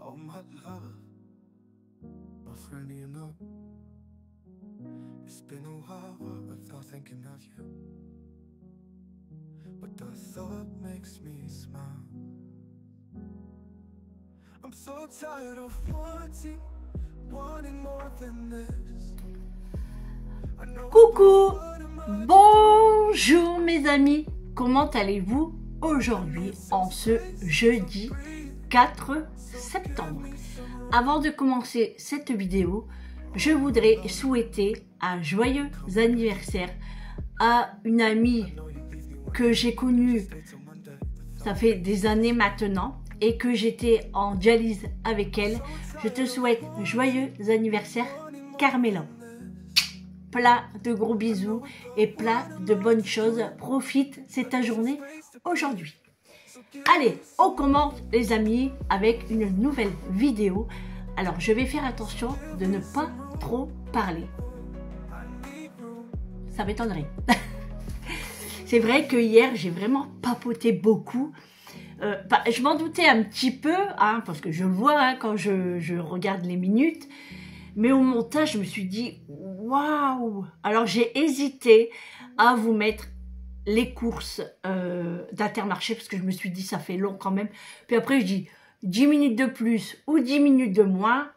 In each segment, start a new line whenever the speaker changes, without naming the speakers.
Oh my love, my friend, you know, it's been a while without thinking of you, but the thought makes me smile. I'm so tired of wanting more than this.
Coucou, bonjour mes amis, comment allez-vous aujourd'hui en ce jeudi 4 septembre? Avant de commencer cette vidéo, je voudrais souhaiter un joyeux anniversaire à une amie que j'ai connue, ça fait des années maintenant, et que j'étais en dialyse avec elle. Je te souhaite joyeux anniversaire Carmela. Plein de gros bisous et plein de bonnes choses. Profite, c'est ta journée aujourd'hui. Allez, on commence les amis avec une nouvelle vidéo. Alors je vais faire attention de ne pas trop parler. Ça m'étonnerait. C'est vrai que hier j'ai vraiment papoté beaucoup. Je m'en doutais un petit peu, hein, parce que je vois hein, quand je regarde les minutes. Mais au montage, je me suis dit, waouh! Alors, j'ai hésité à vous mettre les courses d'Intermarché, parce que je me suis dit, ça fait long quand même. Puis après, je dis, 10 minutes de plus ou 10 minutes de moins,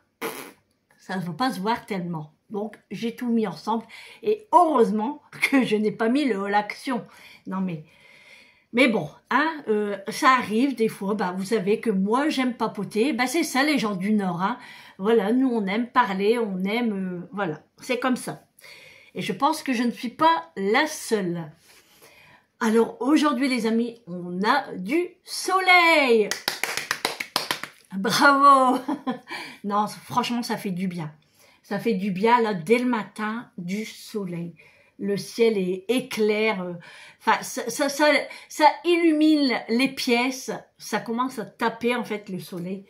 ça ne va pas se voir tellement. Donc, j'ai tout mis ensemble. Et heureusement que je n'ai pas mis le All Action. Non, mais bon, hein, ça arrive des fois, bah, vous savez que moi, j'aime papoter. Bah, c'est ça, les gens du Nord, hein. Voilà, nous, on aime parler, on aime... voilà, c'est comme ça. Et je pense que je ne suis pas la seule. Alors, aujourd'hui, les amis, on a du soleil. Bravo. Non, franchement, ça fait du bien. Ça fait du bien, là, dès le matin, du soleil. Le ciel est clair. Enfin, ça illumine les pièces. Ça commence à taper, en fait, le soleil.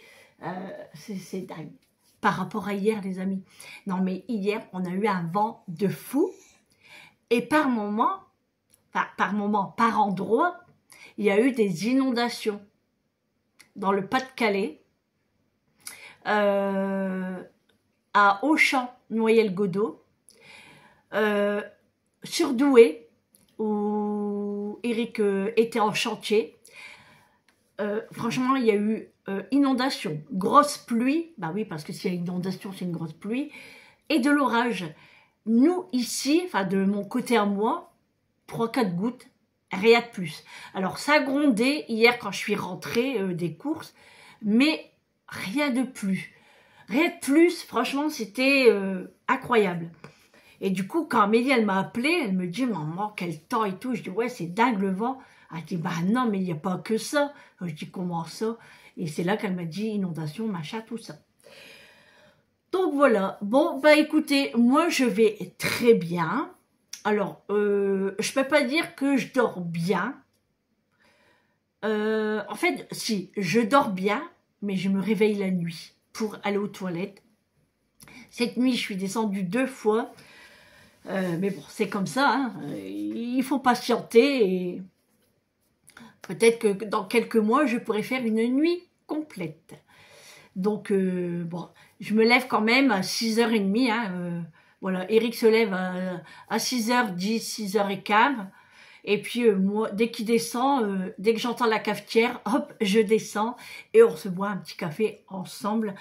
C'est dingue. Par rapport à hier, les amis. Non, mais hier, on a eu un vent de fou. Et par endroit, il y a eu des inondations. Dans le Pas-de-Calais, à Auchan, Noyelles-Godault, sur Douai, où Eric était en chantier. Franchement, il y a eu inondation, grosse pluie, bah oui, parce que s'il y a inondation, c'est une grosse pluie, et de l'orage. Nous, ici, enfin de mon côté à moi, 3-4 gouttes, rien de plus. Alors, ça a grondé hier quand je suis rentrée des courses, mais rien de plus. Rien de plus, franchement, c'était incroyable. Et du coup, quand Amélie, elle m'a appelée, elle me dit, maman, quel temps et tout. Je dis, ouais, c'est dingue le vent. Elle dit, bah non, mais il n'y a pas que ça. Je dis, comment ça? Et c'est là qu'elle m'a dit, inondation, machin, tout ça. Donc voilà. Bon, bah écoutez, moi, je vais très bien. Alors, je peux pas dire que je dors bien. En fait, si, je dors bien, mais je me réveille la nuit pour aller aux toilettes. Cette nuit, je suis descendue 2 fois. Mais bon, c'est comme ça, hein. Il faut patienter et peut-être que dans quelques mois, je pourrai faire une nuit complète. Donc, bon, je me lève quand même à 6h30. Hein, voilà, Eric se lève à 6h10, 6h15. Et puis, moi, dès qu'il descend, dès que j'entends la cafetière, hop, je descends et on se boit un petit café ensemble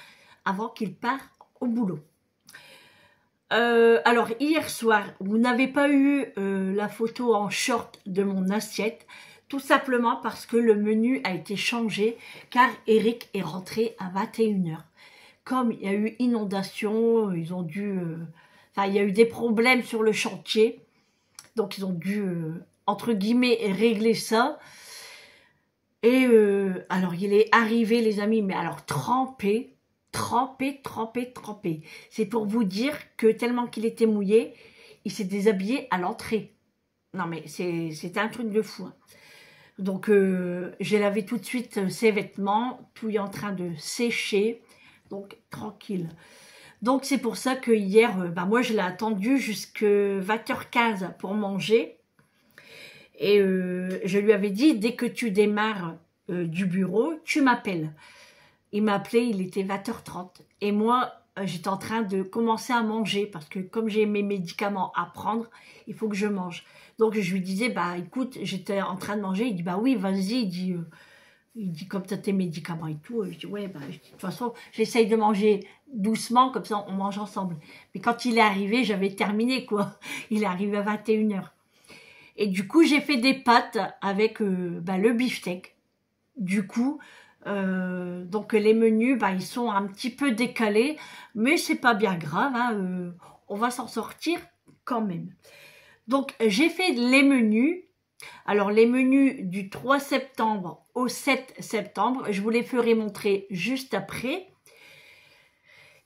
avant qu'il parte au boulot. Alors, hier soir, vous n'avez pas eu la photo en short de mon assiette, tout simplement parce que le menu a été changé, car Eric est rentré à 21h. Comme il y a eu inondation, ils ont dû... Enfin, il y a eu des problèmes sur le chantier, donc ils ont dû, entre guillemets, régler ça. Et alors, il est arrivé, les amis, mais alors trempé. Trempé. C'est pour vous dire que tellement qu'il était mouillé, il s'est déshabillé à l'entrée. Non mais c'était un truc de fou. Hein. Donc j'ai lavé tout de suite ses vêtements, tout est en train de sécher, donc tranquille. Donc c'est pour ça que hier, bah, moi je l'ai attendu jusqu'à 20h15 pour manger. Et je lui avais dit, dès que tu démarres du bureau, tu m'appelles. il m'a appelé, il était 20h30. Et moi, j'étais en train de commencer à manger parce que comme j'ai mes médicaments à prendre, il faut que je mange. Donc je lui disais, bah écoute, j'étais en train de manger. Il dit, bah oui, vas-y. Il dit, comme tu as tes médicaments et tout. Je dis, ouais, bah, de toute façon, j'essaye de manger doucement, comme ça on mange ensemble. Mais quand il est arrivé, j'avais terminé, quoi. Il est arrivé à 21h. Et du coup, j'ai fait des pâtes avec le beefsteak. Du coup, donc les menus, ils sont un petit peu décalés, mais c'est pas bien grave, hein, on va s'en sortir quand même. Donc, j'ai fait les menus. Alors, les menus du 3 septembre au 7 septembre, je vous les ferai montrer juste après.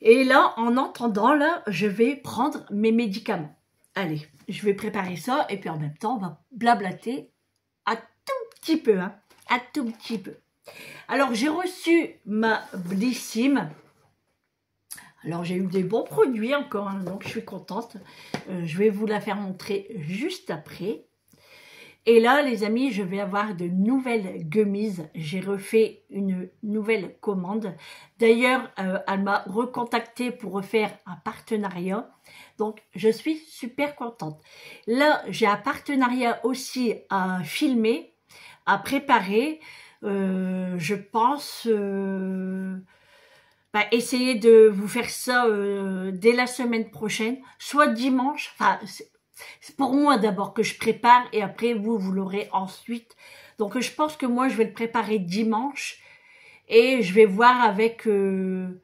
Et là, en attendant, là, je vais prendre mes médicaments. Allez, je vais préparer ça et puis en même temps, on va blablater à tout petit peu, hein, à tout petit peu. Alors, j'ai reçu ma Blissim. Alors, j'ai eu des bons produits encore, hein, donc je suis contente. Je vais vous la faire montrer juste après. Et là, les amis, je vais avoir de nouvelles gummies. J'ai refait une nouvelle commande. D'ailleurs, elle m'a recontacté pour refaire un partenariat. Donc, je suis super contente. Là, j'ai un partenariat aussi à filmer, à préparer. Je pense essayer de vous faire ça dès la semaine prochaine, soit dimanche. Enfin, c'est pour moi d'abord que je prépare et après vous l'aurez ensuite. Donc je pense que moi je vais le préparer dimanche et je vais voir avec celle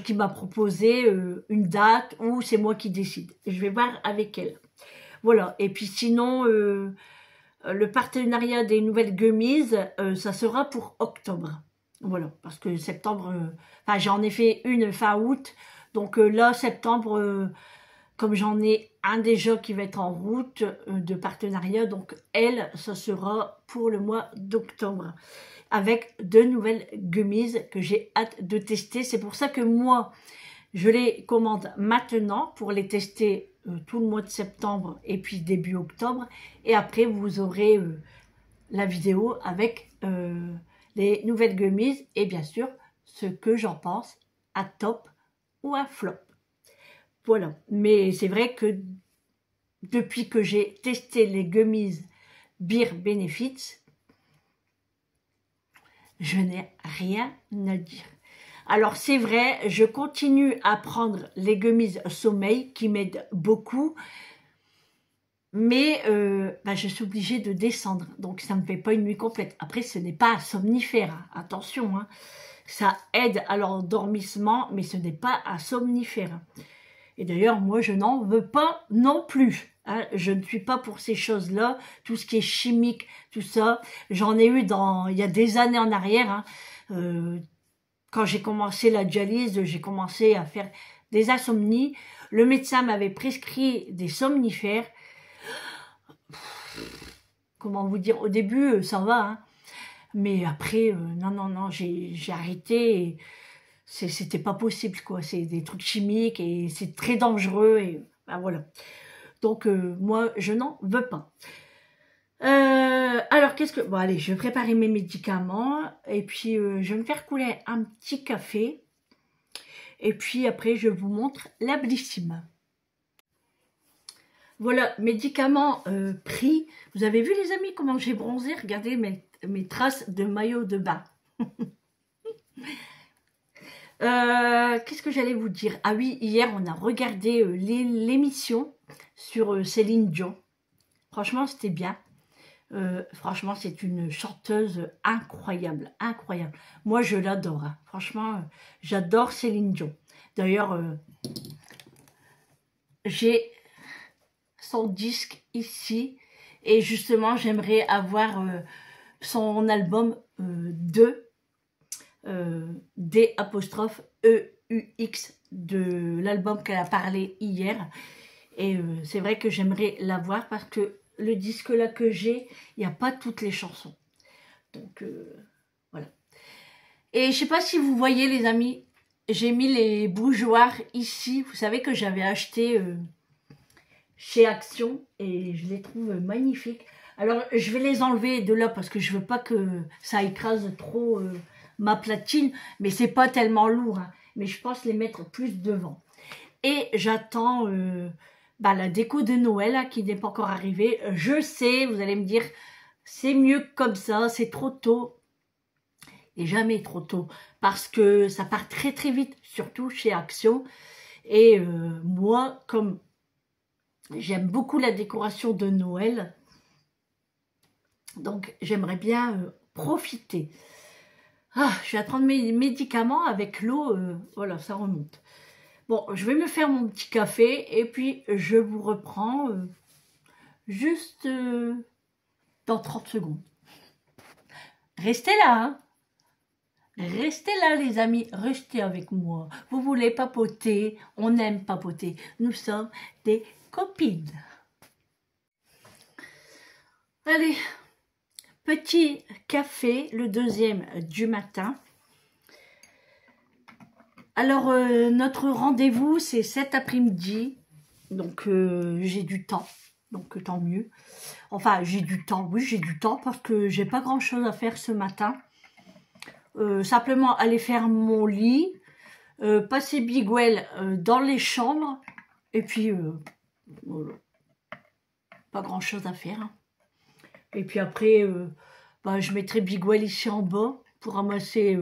qui m'a proposé une date ou c'est moi qui décide. Je vais voir avec elle. Voilà. Et puis sinon le partenariat des nouvelles gummies, ça sera pour octobre. Voilà, parce que septembre, j'en ai fait une fin août. Donc là, septembre, comme j'en ai un déjà qui va être en route de partenariat, donc elle, ça sera pour le mois d'octobre. Avec de nouvelles gummies que j'ai hâte de tester. C'est pour ça que moi, je les commande maintenant pour les tester tout le mois de septembre et puis début octobre. Et après, vous aurez la vidéo avec les nouvelles gummies et bien sûr, ce que j'en pense à top ou à flop. Voilà. Mais c'est vrai que depuis que j'ai testé les gummies Beer Benefits, je n'ai rien à dire. Alors c'est vrai, je continue à prendre les gummies sommeil qui m'aident beaucoup, mais je suis obligée de descendre, donc ça ne me fait pas une nuit complète. Après, ce n'est pas un somnifère, hein. Attention, hein. Ça aide à l'endormissement, mais ce n'est pas un somnifère. Et d'ailleurs, moi, je n'en veux pas non plus. Hein. Je ne suis pas pour ces choses-là, tout ce qui est chimique, tout ça. J'en ai eu il y a des années en arrière, hein. Quand j'ai commencé la dialyse, j'ai commencé à faire des insomnies. Le médecin m'avait prescrit des somnifères. Comment vous dire, au début, ça va, hein. Mais après, non, j'ai arrêté. C'était pas possible, quoi. C'est des trucs chimiques et c'est très dangereux. Et voilà. Donc, moi, je n'en veux pas. Alors, bon, allez, je vais préparer mes médicaments. Et puis, je vais me faire couler un petit café. Et puis, après, je vous montre la Blissim. Voilà, médicaments pris. Vous avez vu, les amis, comment j'ai bronzé? Regardez mes traces de maillot de bain. Qu'est-ce que j'allais vous dire? Ah oui, hier, on a regardé l'émission sur Céline Dion. Franchement, c'était bien. Franchement, c'est une chanteuse incroyable, incroyable. Moi, je l'adore. Hein. Franchement, j'adore Céline Dion. D'ailleurs, j'ai son disque ici. Et justement, j'aimerais avoir son album D'(EUX) de l'album qu'elle a parlé hier. Et c'est vrai que j'aimerais l'avoir parce que le disque là que j'ai, il n'y a pas toutes les chansons. Donc voilà. Et je sais pas si vous voyez, les amis, j'ai mis les bougeoirs ici. Vous savez que j'avais acheté chez Action et je les trouve magnifiques. Alors, je vais les enlever de là parce que je veux pas que ça écrase trop ma platine. Mais c'est pas tellement lourd, hein. Mais je pense les mettre plus devant. Et j'attends la déco de Noël hein, qui n'est pas encore arrivée. Je sais, vous allez me dire, c'est mieux comme ça, c'est trop tôt. Et jamais trop tôt. Parce que ça part très très vite, surtout chez Action. Et moi, comme j'aime beaucoup la décoration de Noël, donc j'aimerais bien profiter. Ah, je vais prendre mes médicaments avec l'eau, voilà, ça remonte. Bon, je vais me faire mon petit café et puis je vous reprends juste dans 30 secondes. Restez là, hein. Restez là les amis, restez avec moi. Vous voulez papoter, on aime papoter. Nous sommes des copines. Allez, petit café, le deuxième du matin. Alors, notre rendez-vous, c'est cet après-midi. Donc, j'ai du temps. Donc, tant mieux. Enfin, j'ai du temps. Oui, j'ai du temps parce que j'ai pas grand-chose à faire ce matin. Simplement aller faire mon lit, passer Bigwell dans les chambres, et puis voilà. Pas grand chose à faire. Hein. Et puis après, je mettrai Bigwell ici en bas pour ramasser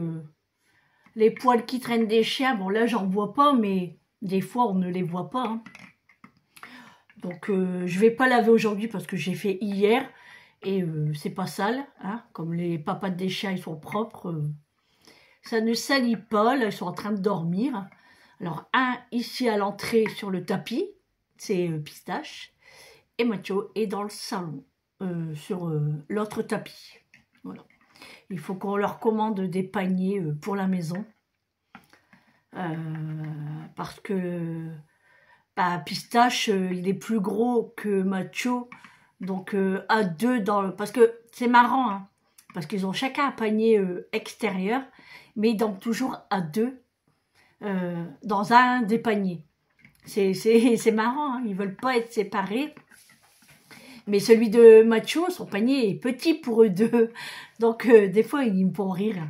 les poils qui traînent des chiens. Bon là j'en vois pas, mais des fois on ne les voit pas. Hein. Donc je vais pas laver aujourd'hui parce que j'ai fait hier et c'est pas sale. Hein. Comme les papas des chiens ils sont propres. Ça ne salit pas, là ils sont en train de dormir. Alors un ici à l'entrée sur le tapis, c'est Pistache. Et Mathieu est dans le salon, sur l'autre tapis. Voilà. Il faut qu'on leur commande des paniers pour la maison. Parce que Pistache, il est plus gros que Mathieu. Donc à deux dans le... Parce que c'est marrant, hein, parce qu'ils ont chacun un panier extérieur. Mais donc toujours à deux dans un des paniers. C'est marrant, hein, ils ne veulent pas être séparés. Mais celui de Mathieu, son panier est petit pour eux deux. Donc des fois, ils me font rire.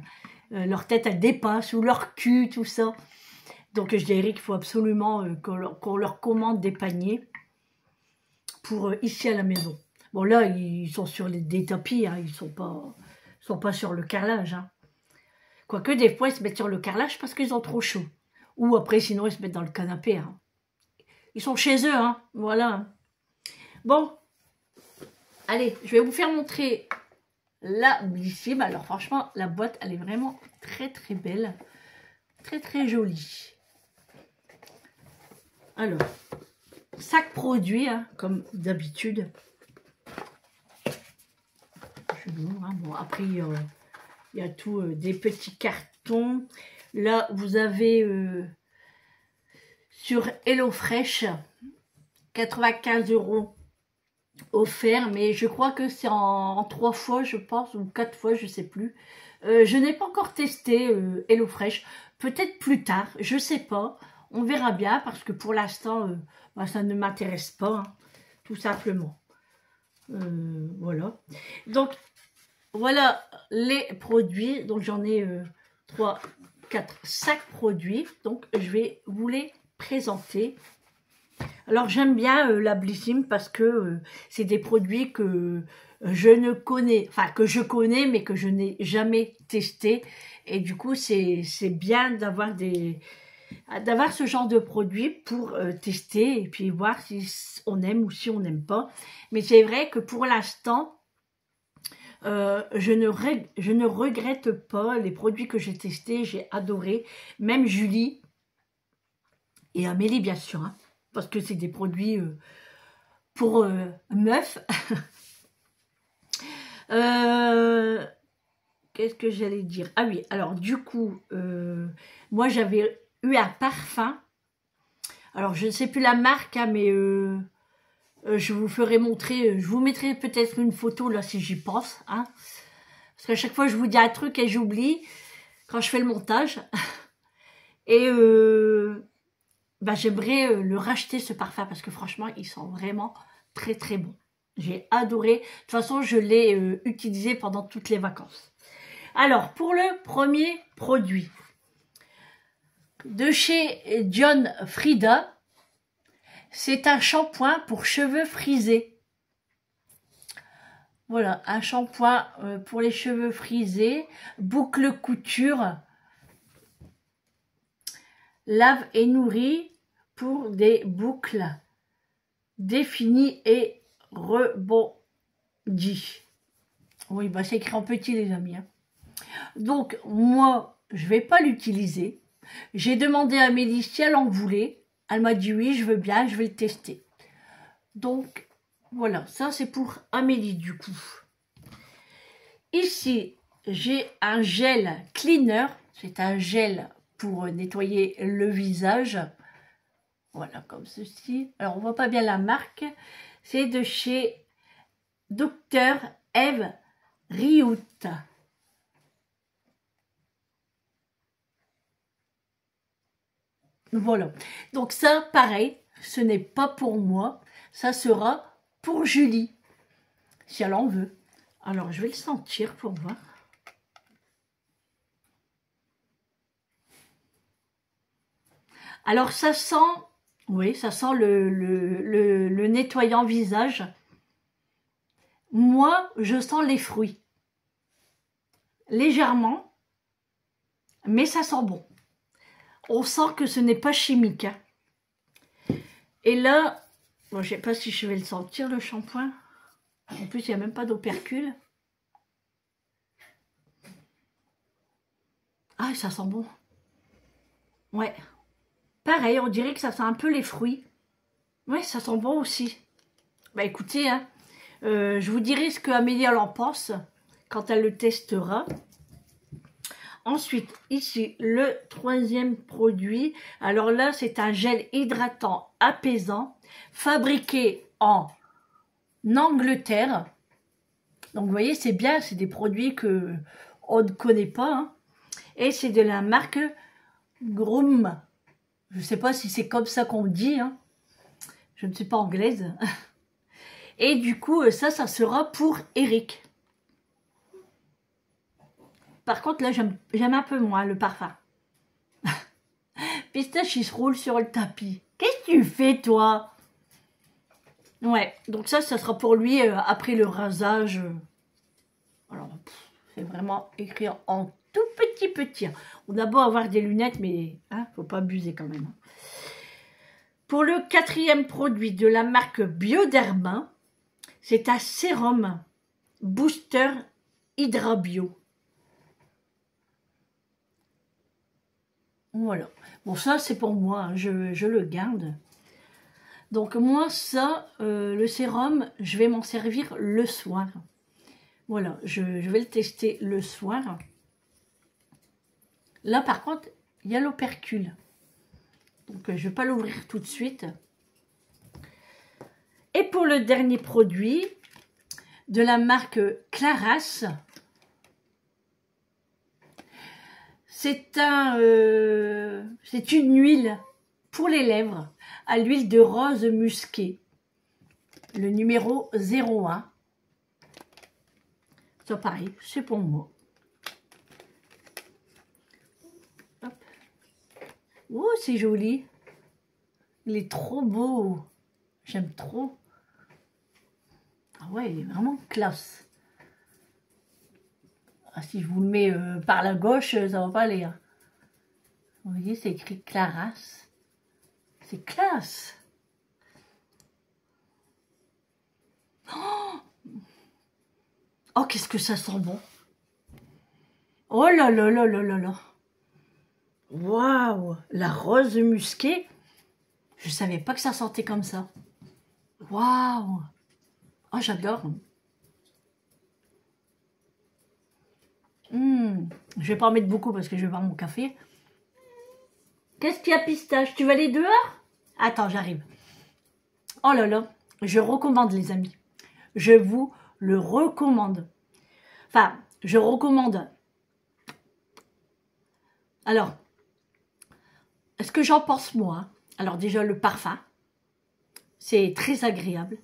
Leur tête, elle dépasse, ou leur cul, tout ça. Donc je dirais qu'il faut absolument qu'on leur commande des paniers pour ici à la maison. Bon là, ils sont sur des tapis, hein, ils sont pas sur le carrelage. Hein. Quoique des fois, ils se mettent sur le carrelage parce qu'ils ont trop chaud. Ou après, sinon, ils se mettent dans le canapé. Hein. Ils sont chez eux, hein. Voilà. Bon. Allez, je vais vous faire montrer la Blissim. Alors franchement, la boîte, elle est vraiment très très belle. Très très jolie. Alors, sac produit, hein, comme d'habitude. Je l'ouvre, hein. Bon, après... il y a tout, des petits cartons. Là, vous avez sur HelloFresh 95 € offert. Mais je crois que c'est en 3 fois, je pense, ou 4 fois, je ne sais plus. Je n'ai pas encore testé HelloFresh. Peut-être plus tard, je ne sais pas. On verra bien parce que pour l'instant, ça ne m'intéresse pas. Hein, tout simplement. Voilà. Donc, voilà les produits, donc j'en ai 3, 4, 5 produits, donc je vais vous les présenter. Alors j'aime bien la Blissim parce que c'est des produits que je ne connais, enfin que je connais mais que je n'ai jamais testé. Et du coup c'est bien d'avoir ce genre de produits pour tester et puis voir si on aime ou si on n'aime pas. Mais c'est vrai que pour l'instant, je ne regrette pas les produits que j'ai testés, j'ai adoré, même Julie et Amélie bien sûr, hein, parce que c'est des produits pour meufs. Qu'est-ce que j'allais dire? Ah oui, alors du coup, moi j'avais eu un parfum, alors je ne sais plus la marque, hein, mais... je vous ferai montrer, je vous mettrai peut-être une photo là si j'y pense. Hein, parce qu'à chaque fois je vous dis un truc et j'oublie quand je fais le montage. Et j'aimerais le racheter ce parfum parce que franchement il sent vraiment très très bon. J'ai adoré. De toute façon, je l'ai utilisé pendant toutes les vacances. Alors, pour le premier produit, de chez John Frieda, c'est un shampoing pour cheveux frisés. Voilà, un shampoing pour les cheveux frisés, boucle couture, lave et nourrit pour des boucles définies et rebondies. Oui, bah c'est écrit en petit les amis. Hein. Donc moi, je vais pas l'utiliser. J'ai demandé à Amélie si elle en voulait. Elle m'a dit oui, je veux bien, je vais le tester. Donc voilà, ça c'est pour Amélie du coup. Ici, j'ai un gel cleaner. C'est un gel pour nettoyer le visage. Voilà, comme ceci. Alors, on voit pas bien la marque. C'est de chez Dr. Eve Riout. Voilà. Donc ça, pareil, ce n'est pas pour moi. Ça sera pour Julie, si elle en veut. Alors, je vais le sentir pour voir. Alors, ça sent, oui, ça sent le nettoyant visage. Moi, je sens les fruits. Légèrement, mais ça sent bon. On sent que ce n'est pas chimique. Hein. Et là, bon, je ne sais pas si je vais le sentir, le shampoing. En plus, il n'y a même pas d'opercule. Ah, ça sent bon. Ouais. Pareil, on dirait que ça sent un peu les fruits. Ouais, ça sent bon aussi. Bah écoutez, hein, je vous dirai ce que Amélie elle en pense quand elle le testera. Ensuite, ici, le troisième produit. Alors là, c'est un gel hydratant apaisant, fabriqué en Angleterre. Donc, vous voyez, c'est bien, c'est des produits que on ne connaît pas. Hein. Et c'est de la marque Groom. Je ne sais pas si c'est comme ça qu'on le dit. Hein. Je ne suis pas anglaise. Et du coup, ça sera pour Eric. Par contre, là, j'aime un peu moins le parfum. Pistache, il se roule sur le tapis. Qu'est-ce que tu fais, toi? Ouais, donc ça sera pour lui après le rasage. Alors, c'est vraiment écrit en tout petit. On a beau avoir des lunettes, mais hein, faut pas abuser quand même. Pour le quatrième produit de la marque Bioderma, c'est un sérum booster Hydra Bio. Voilà. Bon, ça, c'est pour moi. Hein. Je le garde. Donc, moi, ça, le sérum, je vais m'en servir le soir. Voilà. Je vais le tester le soir. Là, par contre, il y a l'opercule. Donc, je ne vais pas l'ouvrir tout de suite. Et pour le dernier produit, de la marque Claras, c'est une huile pour les lèvres à l'huile de rose musquée. Le numéro 01. Ça pareil, c'est pour moi. Hop. Oh, c'est joli. Il est trop beau. J'aime trop. Ah ouais, il est vraiment classe. Ah, si je vous le mets par la gauche, ça va pas aller. Hein. Vous voyez, c'est écrit Claras. C'est classe. Oh, qu'est-ce que ça sent bon. Oh là là là là là là. Waouh, la rose musquée. Je savais pas que ça sentait comme ça. Waouh. Oh, j'adore. Je vais pas en mettre beaucoup parce que je vais boire mon café. Qu'est-ce qu'il y a, Pistache? Tu vas aller dehors? Attends, j'arrive. Oh là là, je recommande les amis. Je vous le recommande. Enfin, je recommande. Alors, est-ce que j'en pense moi? Alors déjà, le parfum, c'est très agréable.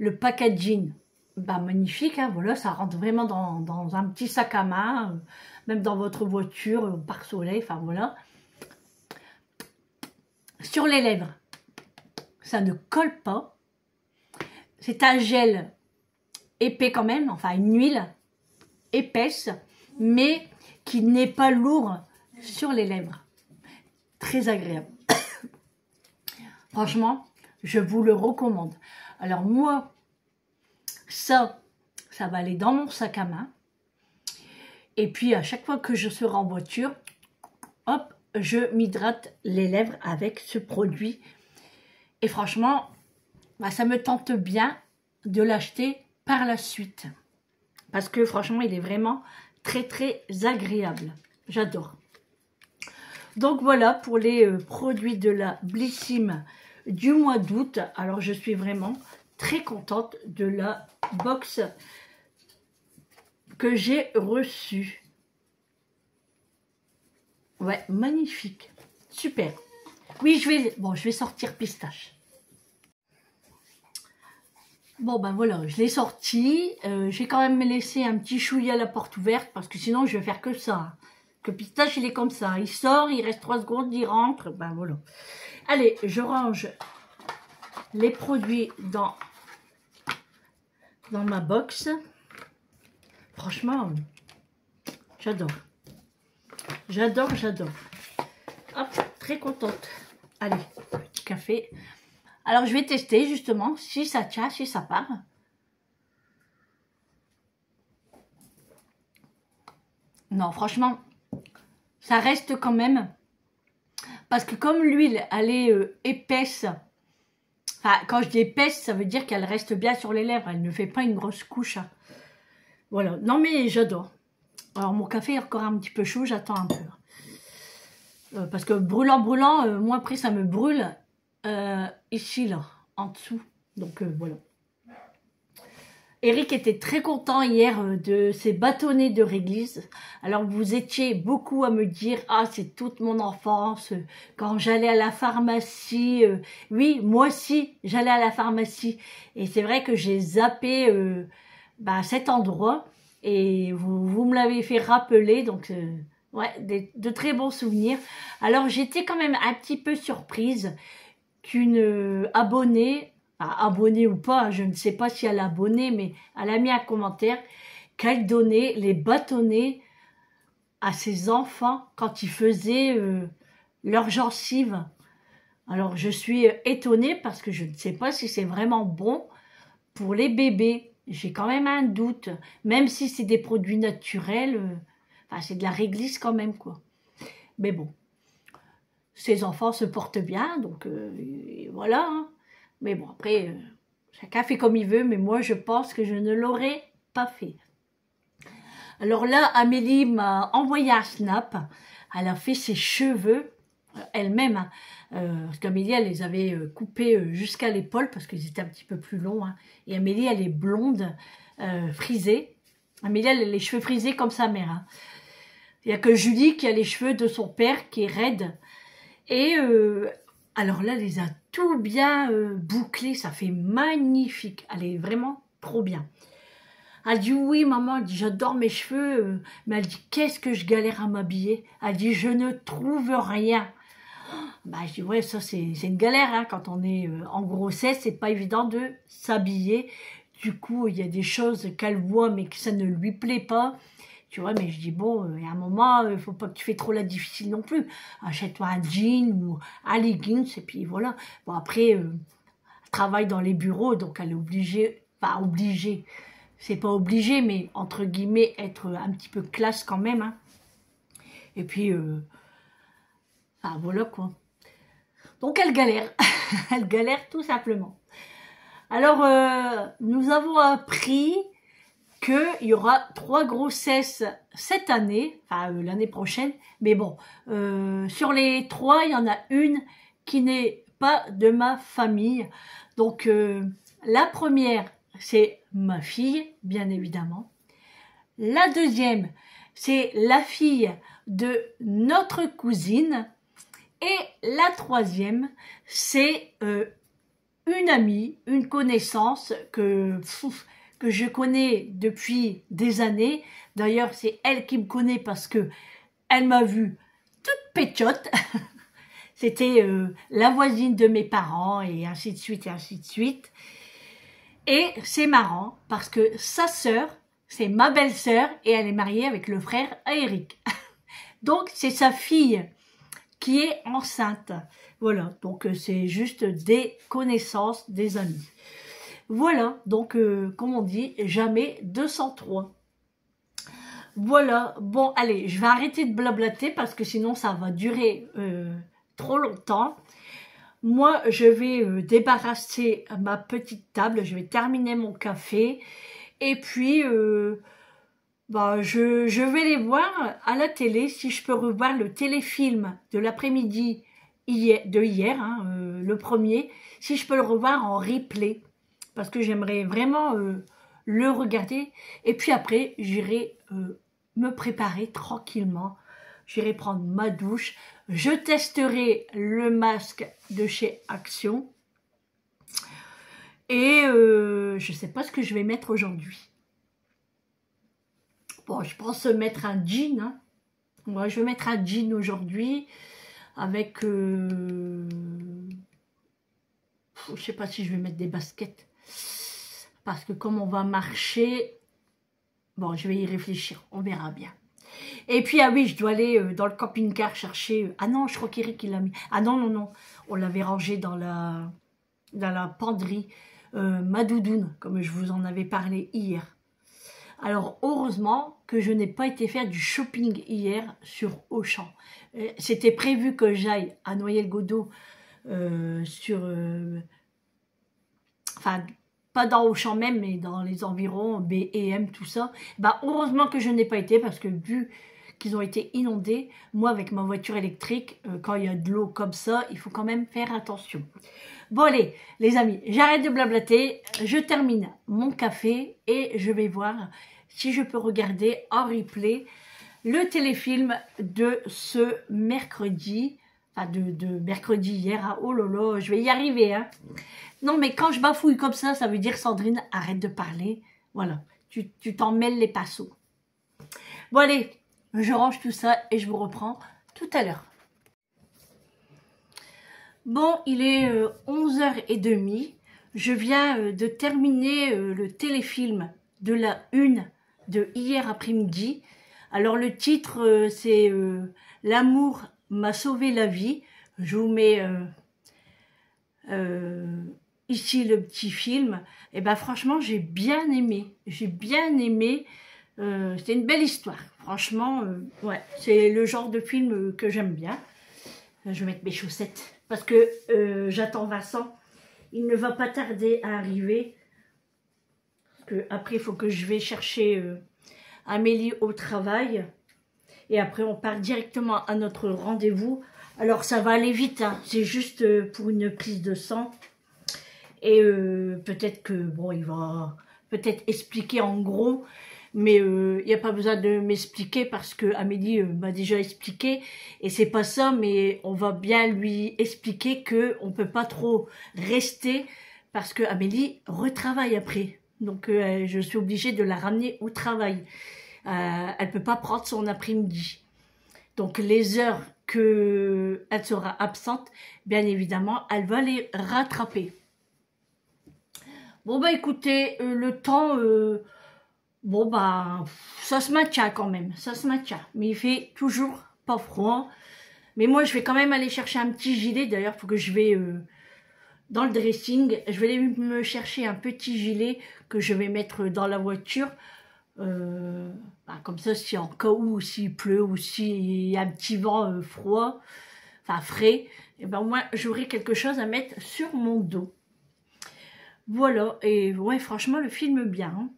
le packaging, bah, magnifique, hein, voilà, ça rentre vraiment dans un petit sac à main, même dans votre voiture, par soleil, enfin voilà. Sur les lèvres, ça ne colle pas. C'est un gel épais quand même, enfin une huile épaisse, mais qui n'est pas lourd sur les lèvres. Très agréable. Franchement, je vous le recommande. Alors moi, ça va aller dans mon sac à main. Et puis à chaque fois que je serai en voiture, hop, je m'hydrate les lèvres avec ce produit. Et franchement, bah, ça me tente bien de l'acheter par la suite. Parce que franchement, il est vraiment très très agréable. J'adore. Donc voilà pour les produits de la Blissim du mois d'août. Alors je suis vraiment très contente de la box que j'ai reçue. Ouais, magnifique. Super. Oui, je vais sortir pistache. Bon, ben voilà, je l'ai sorti. J'ai quand même laissé un petit chouïa à la porte ouverte parce que sinon, je vais faire que ça. Que pistache, il est comme ça. Il sort, il reste 3 secondes, il rentre. Ben voilà. Allez, je range les produits dans ma box. Franchement, j'adore. J'adore, j'adore. Hop, très contente. Allez, petit café. Alors, je vais tester justement si ça tient, si ça part. Non, franchement, ça reste quand même. Parce que comme l'huile, elle est épaisse. Enfin, quand je dis épaisse, ça veut dire qu'elle reste bien sur les lèvres. Elle ne fait pas une grosse couche. Voilà. Non, mais j'adore. Alors, mon café est encore un petit peu chaud. J'attends un peu. Parce que brûlant, moi après, ça me brûle. Ici, là, en dessous. Donc, voilà. Eric était très content hier de ces bâtonnets de réglisse. Alors, vous étiez beaucoup à me dire « Ah, c'est toute mon enfance, quand j'allais à la pharmacie. Oui, moi aussi, j'allais à la pharmacie. Et c'est vrai que j'ai zappé cet endroit. Et vous me l'avez fait rappeler. Donc, ouais, de très bons souvenirs. Alors, j'étais quand même un petit peu surprise qu'une abonnée, abonnée ou pas, je ne sais pas si elle est abonnée, mais elle a mis un commentaire qu'elle donnait les bâtonnets à ses enfants quand ils faisaient leurs gencives. Alors je suis étonnée parce que je ne sais pas si c'est vraiment bon pour les bébés. J'ai quand même un doute, même si c'est des produits naturels, c'est de la réglisse quand même quoi. Mais bon. Ses enfants se portent bien, donc voilà. Hein. Mais bon, après, chacun fait comme il veut, mais moi, je pense que je ne l'aurais pas fait. Alors là, Amélie m'a envoyé un snap. Elle a fait ses cheveux elle-même. Hein, parce qu'Amélie, elle les avait coupés jusqu'à l'épaule, parce qu'ils étaient un petit peu plus longs. Hein. Et Amélie, elle est blonde, frisée. Amélie, elle a les cheveux frisés comme sa mère. Hein. Il n'y a que Julie qui a les cheveux de son père, qui est raide. Et alors là, elle les a tout bien bouclés, ça fait magnifique. Elle est vraiment trop bien. Elle dit oui maman, elle dit j'adore mes cheveux, mais elle dit qu'est-ce que je galère à m'habiller. Elle dit je ne trouve rien. Bah je dis ouais ça c'est une galère hein, quand on est en grossesse, c'est pas évident de s'habiller. Du coup il y a des choses qu'elle voit mais que ça ne lui plaît pas. Tu vois, mais je dis, bon, il y a un moment, il faut pas que tu fais trop la difficile non plus. Achète-toi un jean ou un leggings, et puis voilà. Bon, après, elle travaille dans les bureaux, donc elle est obligée, pas obligée, c'est pas obligé, mais entre guillemets, être un petit peu classe quand même. Hein. Et puis, voilà quoi. Donc elle galère, elle galère tout simplement. Alors, nous avons appris qu'il y aura 3 grossesses cette année, enfin l'année prochaine, mais bon, sur les 3, il y en a une qui n'est pas de ma famille. Donc la première, c'est ma fille, bien évidemment. La deuxième, c'est la fille de notre cousine. Et la troisième, c'est une amie, une connaissance que je connais depuis des années. D'ailleurs, c'est elle qui me connaît parce que elle m'a vue toute pétiote. C'était la voisine de mes parents et ainsi de suite et ainsi de suite. Et c'est marrant parce que sa sœur, c'est ma belle-sœur et elle est mariée avec le frère à Eric. Donc, c'est sa fille qui est enceinte. Voilà, donc c'est juste des connaissances, des amis. Voilà, donc comme on dit, jamais 203. Voilà, bon, allez, je vais arrêter de blablater parce que sinon ça va durer trop longtemps. Moi, je vais débarrasser ma petite table, je vais terminer mon café et puis je vais les voir à la télé si je peux revoir le téléfilm de l'après-midi hier, hein, le premier, si je peux le revoir en replay parce que j'aimerais vraiment le regarder et puis après j'irai me préparer tranquillement. J'irai prendre ma douche. Je testerai le masque de chez Action. Et je ne sais pas ce que je vais mettre aujourd'hui. Bon, je pense mettre un jean. Hein. Ouais, je vais mettre un jean aujourd'hui. Avec... je ne sais pas si je vais mettre des baskets. Parce que comme on va marcher... Bon, je vais y réfléchir. On verra bien. Et puis, ah oui, je dois aller dans le camping-car chercher... Ah non, je crois qu'Eric, il l'a mis. Ah non, non, non. On l'avait rangé dans la penderie. Ma doudoune, comme je vous en avais parlé hier. Alors, heureusement que je n'ai pas été faire du shopping hier sur Auchan. C'était prévu que j'aille à Noyelles-Godault enfin, pas dans Auchan même, mais dans les environs, B&M, tout ça. Bah, heureusement que je n'ai pas été parce que vu qu'ils ont été inondés, moi avec ma voiture électrique, quand il y a de l'eau comme ça, il faut quand même faire attention. Bon allez, les amis, j'arrête de blablater, je termine mon café et je vais voir si je peux regarder en replay le téléfilm de ce mercredi, enfin de mercredi hier, hein. Oh là là, je vais y arriver, hein. Non, mais quand je bafouille comme ça veut dire, Sandrine, arrête de parler. Voilà, tu t'en mêles les pinceaux. Bon, allez, je range tout ça et je vous reprends tout à l'heure. Bon, il est 11h30. Je viens de terminer le téléfilm de la une de hier après-midi. Alors, le titre, c'est « L'amour m'a sauvé la vie ». Je vous mets... ici le petit film, et ben franchement j'ai bien aimé, c'était une belle histoire, franchement, ouais, c'est le genre de film que j'aime bien. Je vais mettre mes chaussettes, parce que j'attends Vincent, il ne va pas tarder à arriver, parce que après il faut que je vais chercher Amélie au travail, et après on part directement à notre rendez-vous. Alors ça va aller vite, hein. C'est juste pour une prise de sang. Et peut-être que, bon, il va peut-être expliquer en gros, mais il n'y a pas besoin de m'expliquer parce que Amélie m'a déjà expliqué. Et c'est pas ça, mais on va bien lui expliquer qu'on ne peut pas trop rester parce que Amélie retravaille après. Donc je suis obligée de la ramener au travail. Elle ne peut pas prendre son après-midi. Donc les heures qu'elle sera absente, bien évidemment, elle va les rattraper. Bon bah écoutez, le temps, bon bah ça se maintient quand même, ça se maintient. Mais il fait toujours pas froid. Mais moi je vais quand même aller chercher un petit gilet. D'ailleurs il faut que je vais dans le dressing. Je vais aller me chercher un petit gilet que je vais mettre dans la voiture. Comme ça si en cas où, s'il pleut ou s'il y a un petit vent froid, enfin frais, et ben moi j'aurai quelque chose à mettre sur mon dos. Voilà, et ouais, franchement, le film bien. Hein.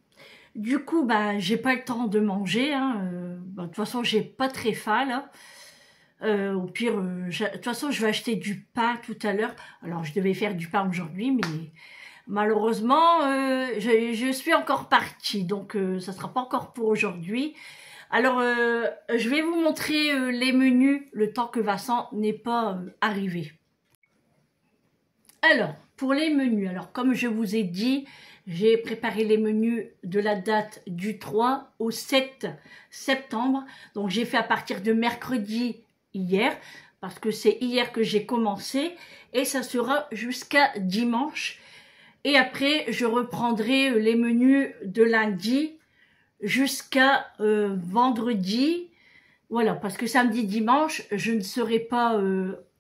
Du coup, bah, j'ai pas le temps de manger. Hein. De toute façon, j'ai pas très faim, là. Au pire, de toute façon, je vais acheter du pain tout à l'heure. Alors, je devais faire du pain aujourd'hui, mais malheureusement, je suis encore partie. Donc, ça sera pas encore pour aujourd'hui. Alors, je vais vous montrer les menus le temps que Vincent n'est pas arrivé. Alors, pour les menus, alors comme je vous ai dit, j'ai préparé les menus de la date du 3 au 7 septembre. Donc j'ai fait à partir de mercredi hier, parce que c'est hier que j'ai commencé, et ça sera jusqu'à dimanche. Et après, je reprendrai les menus de lundi jusqu'à vendredi. Voilà, parce que samedi, dimanche, je ne serai pas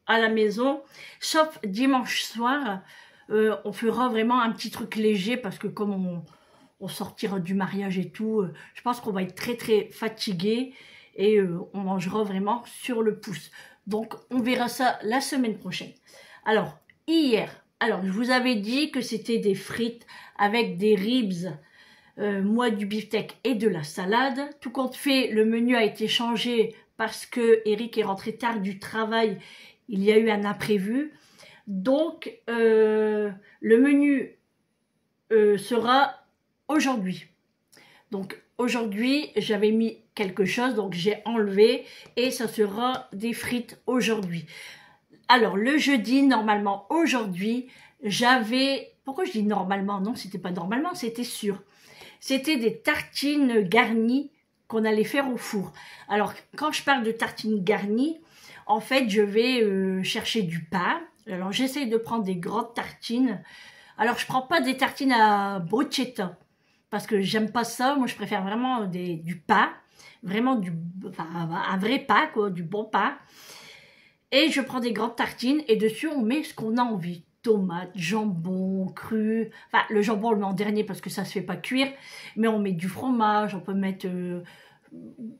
à la maison, sauf dimanche soir. On fera vraiment un petit truc léger, parce que comme on sortira du mariage et tout, je pense qu'on va être très très fatigué, et on mangera vraiment sur le pouce. Donc, on verra ça la semaine prochaine. Alors, hier, je vous avais dit que c'était des frites avec des ribs, moi du beefsteak et de la salade. Tout compte fait, le menu a été changé parce que Eric est rentré tard du travail. Il y a eu un imprévu. Donc, le menu sera aujourd'hui. Donc, aujourd'hui, j'avais mis quelque chose, donc j'ai enlevé, et ça sera des frites aujourd'hui. Alors, le jeudi, normalement, aujourd'hui, j'avais... Pourquoi je dis normalement? Non, c'était pas normalement, c'était sûr. C'était des tartines garnies qu'on allait faire au four. Alors, quand je parle de tartines garnies, en fait, je vais chercher du pain. Alors, j'essaye de prendre des grandes tartines. Alors, je prends pas des tartines à bruschetta, parce que j'aime pas ça. Moi, je préfère vraiment du pain, vraiment un vrai pain, quoi, du bon pain. Et je prends des grandes tartines et dessus, on met ce qu'on a envie. Tomates, jambon, cru. Enfin, le jambon, on le met en dernier parce que ça se fait pas cuire. Mais on met du fromage, on peut mettre...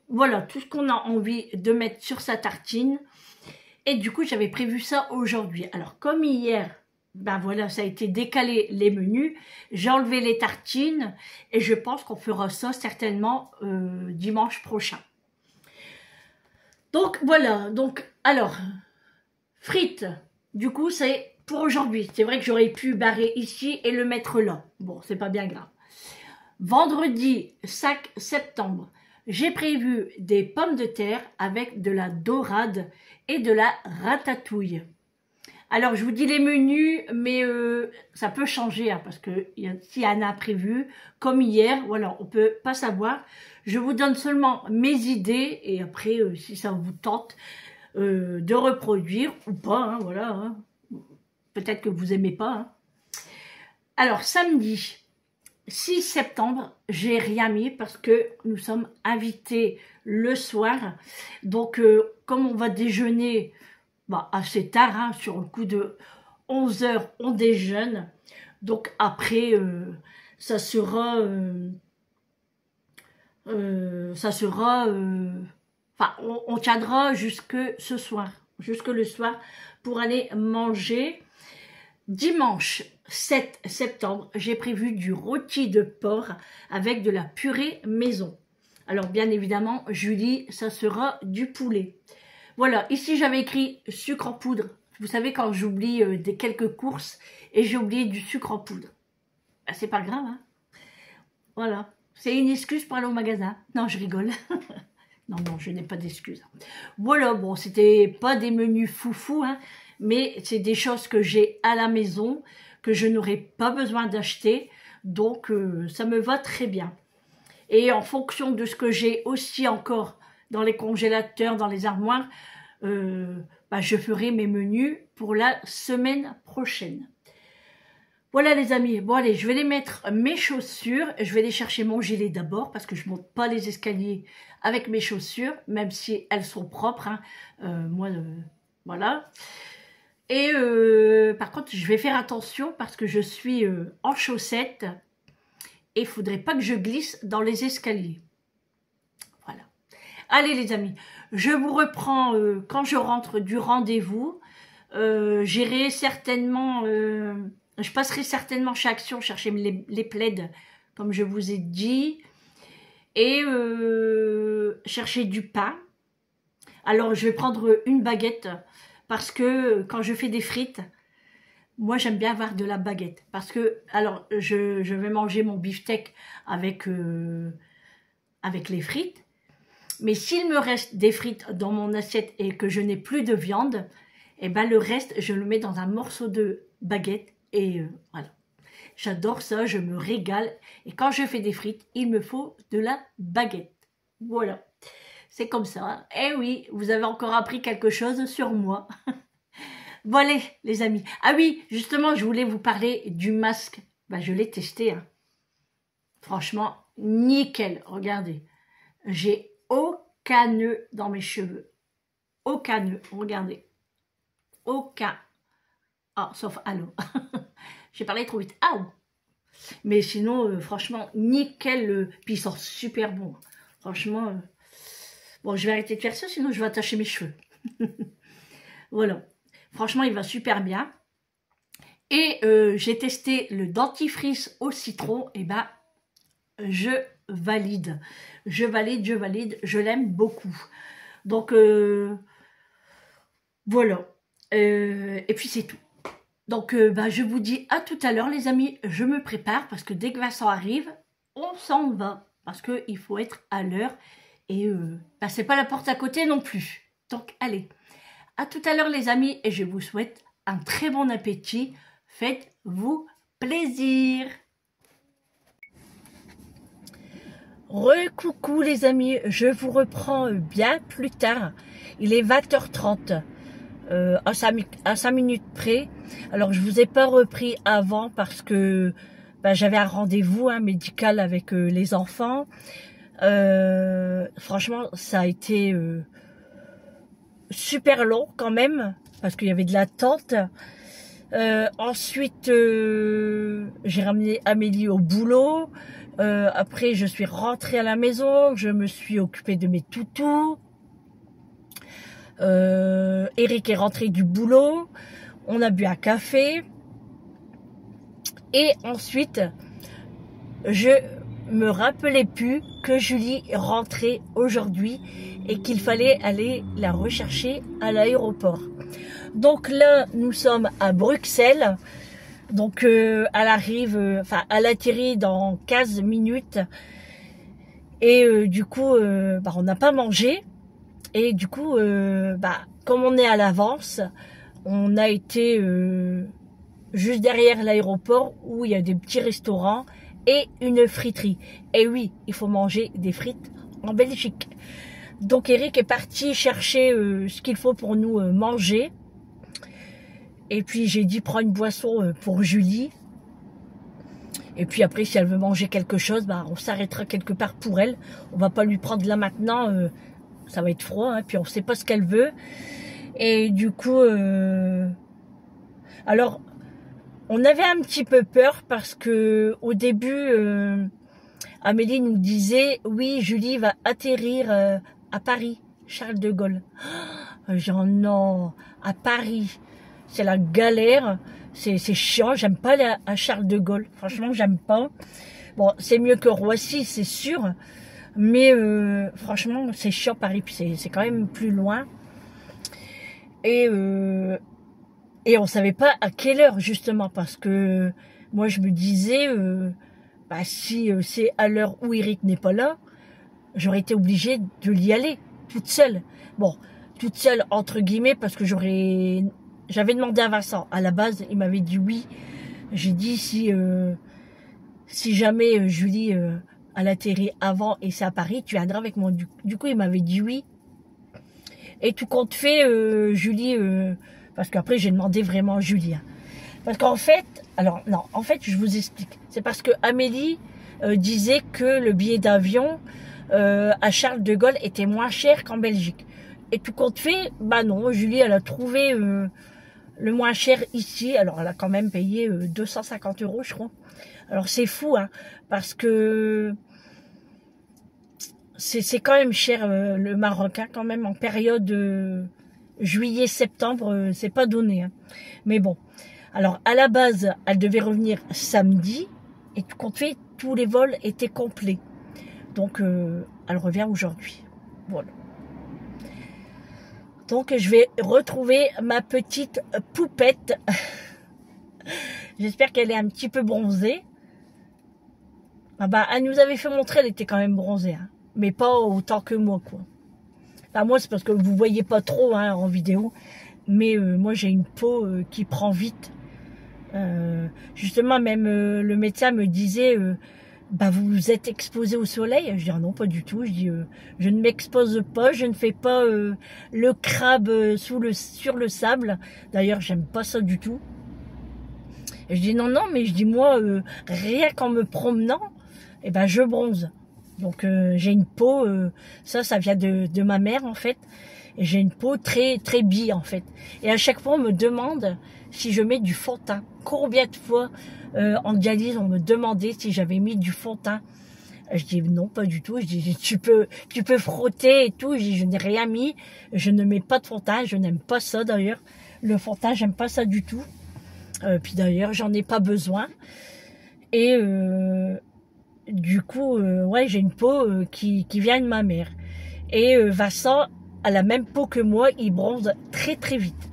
voilà, tout ce qu'on a envie de mettre sur sa tartine. Et du coup, j'avais prévu ça aujourd'hui. Alors, comme hier, ben voilà, ça a été décalé les menus. J'ai enlevé les tartines et je pense qu'on fera ça certainement dimanche prochain. Donc, voilà. Donc, alors, frites, du coup, c'est pour aujourd'hui. C'est vrai que j'aurais pu barrer ici et le mettre là. Bon, c'est pas bien grave. Vendredi 5 septembre, j'ai prévu des pommes de terre avec de la dorade et de la ratatouille. Alors, je vous dis les menus, mais ça peut changer, hein, parce que s'il y en a imprévu, comme hier, voilà, on peut pas savoir. Je vous donne seulement mes idées, et après, si ça vous tente de reproduire ou pas, hein, voilà. Hein. Peut-être que vous aimez pas. Hein. Alors, samedi 6 septembre, j'ai rien mis parce que nous sommes invités le soir. Donc, comme on va déjeuner assez tard, hein, sur le coup de 11 h, on déjeune. Donc, après, ça sera... on tiendra jusque ce soir, jusque le soir, pour aller manger. Dimanche 7 septembre, j'ai prévu du rôti de porc avec de la purée maison. Alors, bien évidemment, Julie, ça sera du poulet. Voilà, ici, j'avais écrit sucre en poudre. Vous savez, quand j'oublie quelques courses et j'ai oublié du sucre en poudre. Ben, c'est pas grave, hein. Voilà, c'est une excuse pour aller au magasin. Non, je rigole. Non, je n'ai pas d'excuses. Voilà, bon, c'était pas des menus foufou, hein, mais c'est des choses que j'ai à la maison, que je n'aurai pas besoin d'acheter, donc ça me va très bien. Et en fonction de ce que j'ai aussi encore dans les congélateurs, dans les armoires, je ferai mes menus pour la semaine prochaine. Voilà les amis, bon allez, je vais les mettre mes chaussures, je vais aller chercher mon gilet d'abord parce que je ne monte pas les escaliers avec mes chaussures, même si elles sont propres, hein. Voilà. Et par contre, je vais faire attention parce que je suis en chaussettes et il ne faudrait pas que je glisse dans les escaliers. Voilà. Allez les amis, je vous reprends quand je rentre du rendez-vous. J'irai certainement... je passerai certainement chez Action chercher les plaids, comme je vous ai dit, et chercher du pain. Alors, je vais prendre une baguette, parce que quand je fais des frites, moi, j'aime bien avoir de la baguette. Parce que, alors, je vais manger mon beefsteak avec les frites, mais s'il me reste des frites dans mon assiette et que je n'ai plus de viande, eh ben, le reste, je le mets dans un morceau de baguette, Et voilà. J'adore ça, je me régale. Et quand je fais des frites, il me faut de la baguette. Voilà. C'est comme ça. Eh oui, vous avez encore appris quelque chose sur moi. Bon allez, les amis. Ah oui, justement, je voulais vous parler du masque. Bah, je l'ai testé. Hein. Franchement, nickel. Regardez. J'ai aucun nœud dans mes cheveux. Aucun nœud. Regardez. Aucun. Ah, sauf allô. J'ai parlé trop vite. Ah, mais sinon, franchement, nickel. Puis il sort super bon. Franchement, bon, je vais arrêter de faire ça, sinon je vais attacher mes cheveux. Voilà. Franchement, il va super bien. Et j'ai testé le dentifrice au citron. Et ben, je valide. Je valide, je valide. Je l'aime beaucoup. Donc, voilà. Et puis, c'est tout. Donc, bah, je vous dis à tout à l'heure, les amis. Je me prépare parce que dès que Vincent arrive, on s'en va. Parce qu'il faut être à l'heure. Et bah, c'est pas la porte à côté non plus. Donc, allez. À tout à l'heure, les amis. Et je vous souhaite un très bon appétit. Faites-vous plaisir. Recoucou, les amis. Je vous reprends bien plus tard. Il est 20h30. À 5 minutes près. Alors je vous ai pas repris avant parce que j'avais un rendez-vous médical avec les enfants. Franchement, ça a été super long quand même parce qu'il y avait de l'attente. Ensuite, j'ai ramené Amélie au boulot. Après, je suis rentrée à la maison. Je me suis occupée de mes toutous. Eric est rentré du boulot, on a bu un café et ensuite je me rappelais plus que Julie rentrait aujourd'hui et qu'il fallait aller la rechercher à l'aéroport. Donc là nous sommes à Bruxelles, donc elle arrive, elle atterrit dans 15 minutes et du coup on n'a pas mangé. Et du coup, comme on est à l'avance, on a été juste derrière l'aéroport où il y a des petits restaurants et une friterie. Et oui, il faut manger des frites en Belgique. Donc Eric est parti chercher ce qu'il faut pour nous manger. Et puis j'ai dit prends une boisson pour Julie. Et puis après, si elle veut manger quelque chose, on s'arrêtera quelque part pour elle. On va pas lui prendre là maintenant. Ça va être froid, puis on sait pas ce qu'elle veut. Et du coup, alors, on avait un petit peu peur parce que au début, Amélie nous disait, oui, Julie va atterrir à Paris, Charles de Gaulle. Genre non, à Paris, c'est la galère, c'est chiant, j'aime pas aller à Charles de Gaulle. Franchement, j'aime pas. Bon, c'est mieux que Roissy, c'est sûr. Mais franchement, c'est chiant Paris, puis c'est quand même plus loin. Et on savait pas à quelle heure justement, parce que moi je me disais, si c'est à l'heure où Eric n'est pas là, j'aurais été obligée de l'y aller, toute seule. Bon, toute seule entre guillemets, parce que j'avais demandé à Vincent. À la base, il m'avait dit oui. J'ai dit si jamais Julie elle atterrit avant et c'est à Paris, tu viendras avec moi. Du coup, il m'avait dit oui. Et tout compte fait, Julie, parce qu'après, j'ai demandé vraiment Julie. Parce qu'en fait, je vous explique. C'est parce que Amélie disait que le billet d'avion à Charles de Gaulle était moins cher qu'en Belgique. Et tout compte fait, non, Julie, elle a trouvé le moins cher ici. Alors, elle a quand même payé 250 €, je crois. Alors c'est fou, parce que c'est quand même cher le Maroc, quand même en période juillet-septembre, c'est pas donné. Mais bon, alors à la base, elle devait revenir samedi et tout compte fait, tous les vols étaient complets. Donc elle revient aujourd'hui. Voilà. Donc je vais retrouver ma petite poupette. J'espère qu'elle est un petit peu bronzée. Elle nous avait fait montrer, elle était quand même bronzée, mais pas autant que moi, quoi. Moi, c'est parce que vous voyez pas trop en vidéo, mais moi j'ai une peau qui prend vite. Justement, même le médecin me disait, bah, vous vous êtes exposé au soleil. Je dis ah non, pas du tout. Je dis je ne m'expose pas, je ne fais pas le crabe sur le sable. D'ailleurs, j'aime pas ça du tout. Et je dis non, non, mais je dis moi, rien qu'en me promenant, eh ben, je bronze. Donc j'ai une peau, ça vient de ma mère en fait. Et j'ai une peau très très bille en fait. Et à chaque fois on me demande si je mets du fond de teint. Combien de fois en dialyse on me demandait si j'avais mis du fond de teint. Je dis non, pas du tout. Je dis tu peux frotter et tout. Je dis je n'ai rien mis. Je ne mets pas de fond de teint. Je n'aime pas ça d'ailleurs. Le fond de teint, j'aime pas ça du tout. Puis d'ailleurs j'en ai pas besoin. Et du coup, ouais, j'ai une peau qui vient de ma mère. Et Vincent a la même peau que moi, il bronze très très vite.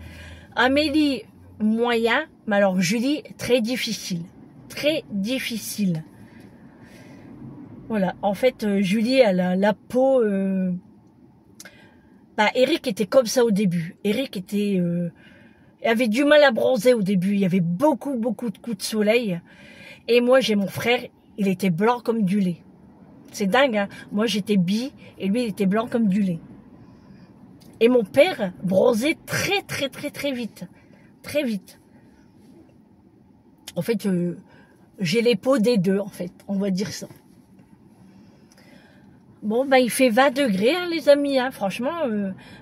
Amélie, moyen, mais alors Julie, très difficile. Très difficile. Voilà, en fait, Julie, elle a la peau... Bah, Eric était comme ça au début. Eric avait du mal à bronzer au début. Il y avait beaucoup de coups de soleil. Et moi, j'ai mon frère, il était blanc comme du lait. C'est dingue, hein. Moi, j'étais bi et lui, il était blanc comme du lait. Et mon père bronzait très vite. Très vite. En fait, j'ai les peaux des deux, en fait. On va dire ça. Bon, ben, il fait 20 degrés, hein, les amis, hein, franchement.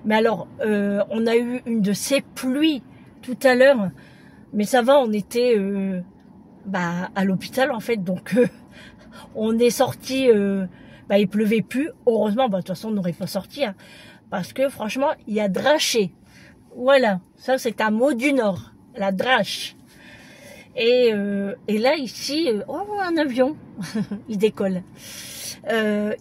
Mais alors, on a eu une de ces pluies tout à l'heure. Mais ça va, on était à l'hôpital, en fait. Donc, on est sorti, il pleuvait plus. Heureusement, de toute façon, on n'aurait pas sorti. Hein, parce que, franchement, il y a draché. Voilà, ça, c'est un mot du Nord. La drache. Et là, ici, un avion. Il décolle.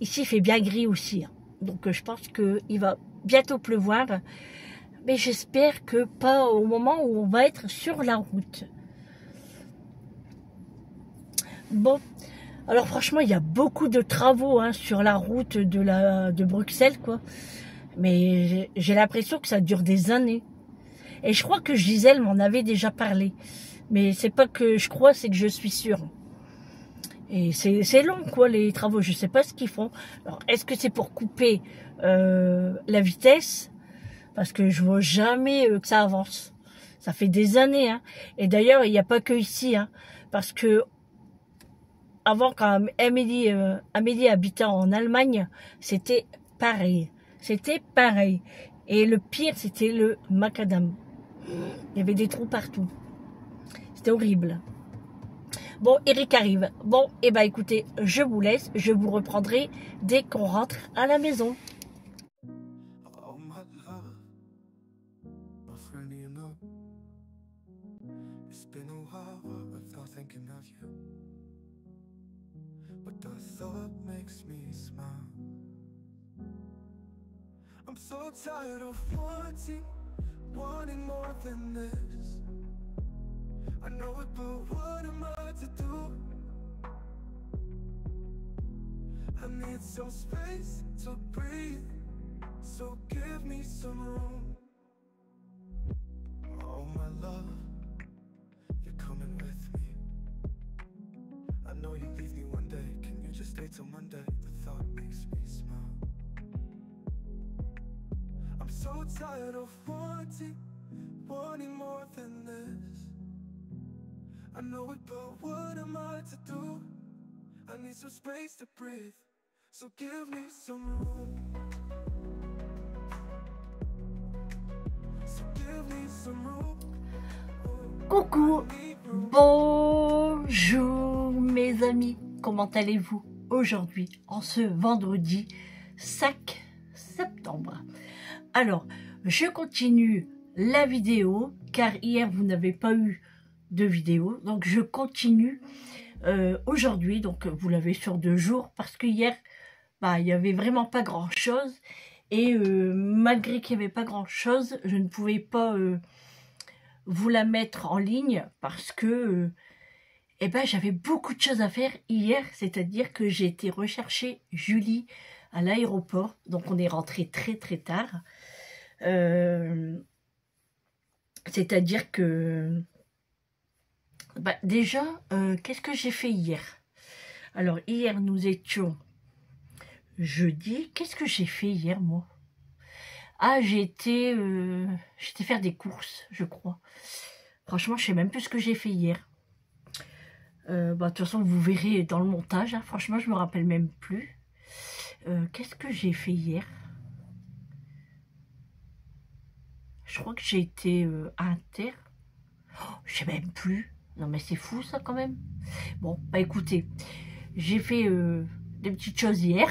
Ici, il fait bien gris aussi. Hein. Donc, je pense qu'il va bientôt pleuvoir. Mais j'espère que pas au moment où on va être sur la route. Bon, alors franchement, il y a beaucoup de travaux sur la route de Bruxelles, quoi. Mais j'ai l'impression que ça dure des années. Et je crois que Gisèle m'en avait déjà parlé. Mais c'est pas que je crois, c'est que je suis sûre. Et c'est long, quoi, les travaux. Je sais pas ce qu'ils font. Alors, est-ce que c'est pour couper la vitesse? Parce que je vois jamais que ça avance. Ça fait des années, hein. Et d'ailleurs, il n'y a pas que ici, hein. Parce que avant, quand Amélie habitait en Allemagne, c'était pareil. C'était pareil. Et le pire, c'était le macadam. Il y avait des trous partout. C'était horrible. Bon, Eric arrive. Bon, écoutez, je vous laisse. Je vous reprendrai dès qu'on rentre à la maison.
Oh my love, my friend, you know, it's been a while without thinking of you, but the thought makes me smile. I'm so tired of wanting more than this. I know it, but what am I to do? I need some space to breathe, so give me some room. Oh my love, you're coming with me. I know you leave me one day, can you just stay till Monday? The thought makes me smile. I'm so tired of wanting more than this. I know it, but what am I to do? I need some space to breathe, so give me some room. So give me some room.
Coucou, bonjour mes amis, comment allez-vous aujourd'hui en ce vendredi 5 septembre? Alors, je continue la vidéo car hier vous n'avez pas eu de vidéo, donc je continue aujourd'hui, donc vous l'avez sur 2 jours parce que hier il n'y avait vraiment pas grand chose et malgré qu'il n'y avait pas grand chose, je ne pouvais pas vous la mettre en ligne parce que j'avais beaucoup de choses à faire hier, c'est-à-dire que j'ai été rechercher Julie à l'aéroport, donc on est rentré très tard. C'est-à-dire que Bah, déjà, qu'est-ce que j'ai fait hier? Alors, hier, nous étions jeudi. Qu'est-ce que j'ai fait hier, moi? Ah, j'étais faire des courses, je crois. Franchement, je sais même plus ce que j'ai fait hier. Bah, de toute façon, vous verrez dans le montage. Hein. Franchement, je me rappelle même plus. Qu'est-ce que j'ai fait hier? Je crois que j'ai été à Inter. Oh, je sais même plus. Non, mais c'est fou, ça, quand même. Bon, bah écoutez, j'ai fait des petites choses hier.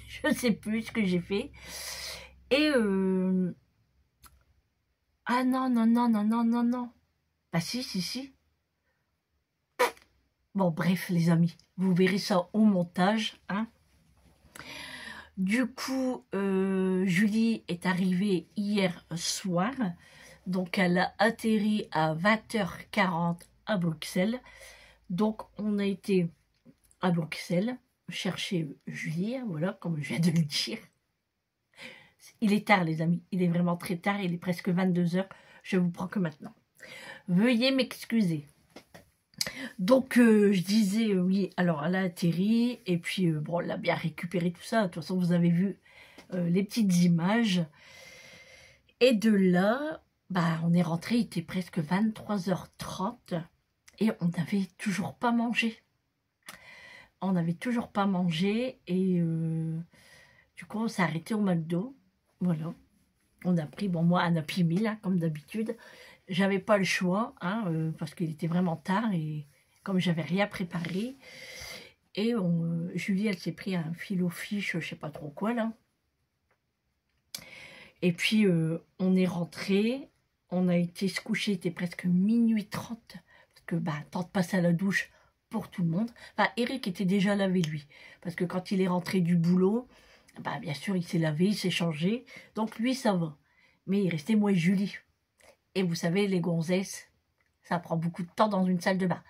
Je ne sais plus ce que j'ai fait. Et ah non, non, non, non, non, non, non. Bah si, si, si. Bon, bref, les amis, vous verrez ça au montage. Hein. Du coup, Julie est arrivée hier soir. Donc, elle a atterri à 20h40 à Bruxelles. Donc, on a été à Bruxelles chercher Julie, voilà, comme je viens de le dire. Il est tard, les amis. Il est vraiment très tard. Il est presque 22 h. Je vous prends que maintenant. Veuillez m'excuser. Donc, je disais, oui, alors elle a atterri. Et puis, bon, elle a bien récupéré tout ça. De toute façon, vous avez vu les petites images. Et de là, bah, on est rentré. Il était presque 23h30. Et on n'avait toujours pas mangé. On n'avait toujours pas mangé. Et du coup, on s'est arrêté au McDo. Voilà. On a pris, bon, moi, un Happy Meal, hein, comme d'habitude. J'avais pas le choix, hein, parce qu'il était vraiment tard et comme j'avais rien préparé. Et Julie, elle s'est pris un filo-fiche, je sais pas trop quoi, là. Et puis, on est rentré. On a été se coucher, il était presque minuit 30. Parce que, bah, temps de passer à la douche pour tout le monde. Enfin, Eric était déjà lavé, lui. Parce que quand il est rentré du boulot, bah, bien sûr, il s'est lavé, il s'est changé. Donc, lui, ça va. Mais il restait moi et Julie. Et vous savez, les gonzesses, ça prend beaucoup de temps dans une salle de bain.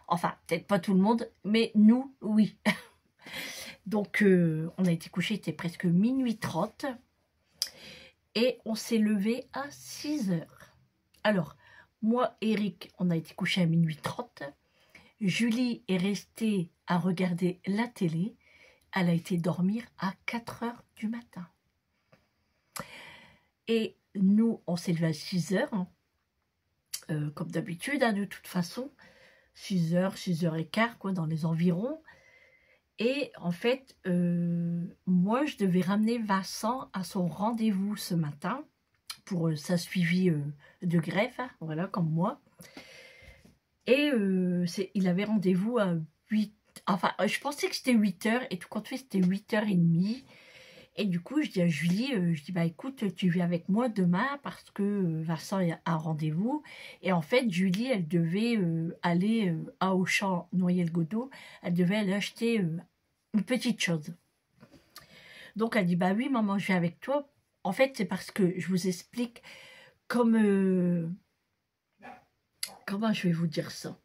Enfin, peut-être pas tout le monde, mais nous, oui. Donc, on a été couché, il était presque minuit 30. Et on s'est levé à 6 h. Alors, moi, Eric, on a été couché à minuit 30. Julie est restée à regarder la télé. Elle a été dormir à 4 h du matin. Et nous, on s'est levé à 6 h, hein, comme d'habitude, hein, de toute façon. 6 h, 6 h 15, quoi, dans les environs. Et en fait, moi, je devais ramener Vincent à son rendez-vous ce matin pour sa suivi de greffe, hein, voilà, comme moi. Et il avait rendez-vous à 8... Enfin, je pensais que c'était 8 h, et tout compte fait, c'était 8h30. Et du coup, je dis à Julie, je dis, bah écoute, tu viens avec moi demain parce que Vincent a un rendez-vous. Et en fait, Julie, elle devait aller à Auchan, Noyelles-Godault. Elle devait aller acheter une petite chose. Donc, elle dit, bah oui, maman, je viens avec toi. En fait, c'est parce que, je vous explique, comme... comment je vais vous dire ça?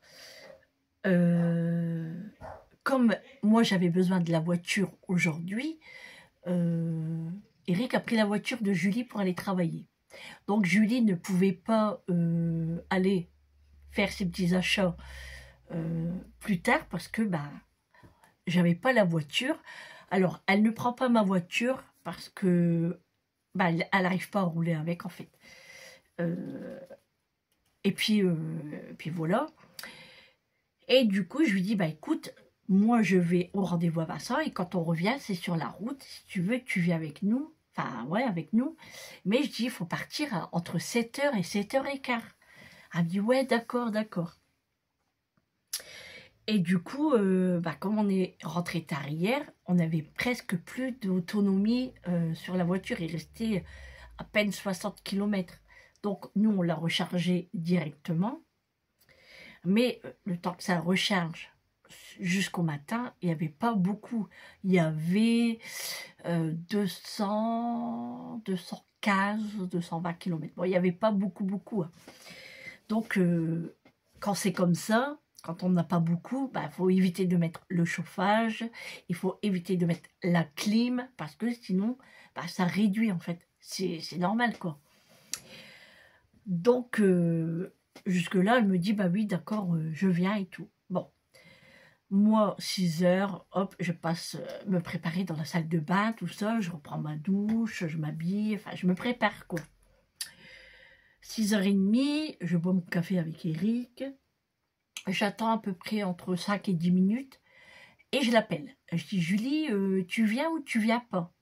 Comme moi, j'avais besoin de la voiture aujourd'hui, Eric a pris la voiture de Julie pour aller travailler. Donc Julie ne pouvait pas aller faire ses petits achats plus tard parce que bah, j'avais pas la voiture. Alors elle ne prend pas ma voiture parce que bah, elle n'arrive pas à rouler avec en fait. Et puis voilà. Et du coup je lui dis bah écoute, moi, je vais au rendez-vous à Vincent et quand on revient, c'est sur la route. Si tu veux, tu viens avec nous. Enfin, ouais, avec nous. Mais je dis, il faut partir entre 7 h et 7h15. Elle me dit, ouais, d'accord, d'accord. Et du coup, bah, comme on est rentré tard hier, on avait presque plus d'autonomie sur la voiture. Il restait à peine 60 km. Donc, nous, on l'a rechargé directement. Mais le temps que ça recharge, jusqu'au matin, il n'y avait pas beaucoup. Il y avait 200, 215, 220 km. Bon, il n'y avait pas beaucoup. Hein. Donc, quand c'est comme ça, quand on n'a pas beaucoup, bah, faut éviter de mettre le chauffage, il faut éviter de mettre la clim, parce que sinon, bah, ça réduit en fait. C'est normal, quoi. Donc, jusque-là, elle me dit, bah oui, d'accord, je viens et tout. Bon, moi, 6 heures, hop, je passe me préparer dans la salle de bain, tout ça, je reprends ma douche, je m'habille, enfin, je me prépare, quoi. 6h30, je bois mon café avec Eric, j'attends à peu près entre 5 et 10 minutes, et je l'appelle. Je dis, Julie, tu viens ou tu viens pas?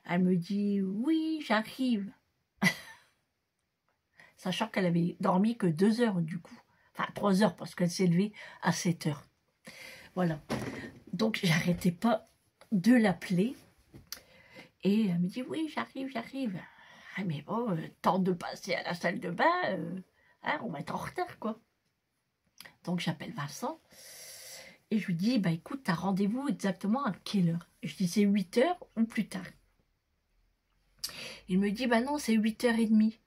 Elle me dit, oui, j'arrive. Sachant qu'elle avait dormi que 2 heures du coup. Enfin, 3 heures parce qu'elle s'est levée à 7 heures. Voilà. Donc, j'arrêtais pas de l'appeler. Et elle me dit, oui, j'arrive, j'arrive. Ah, mais bon, temps de passer à la salle de bain, hein, on va être en retard, quoi. Donc, j'appelle Vincent. Et je lui dis, bah écoute, t'as rendez-vous exactement à quelle heure? Je dis, c'est 8 heures ou plus tard? Il me dit, bah non, c'est 8h30.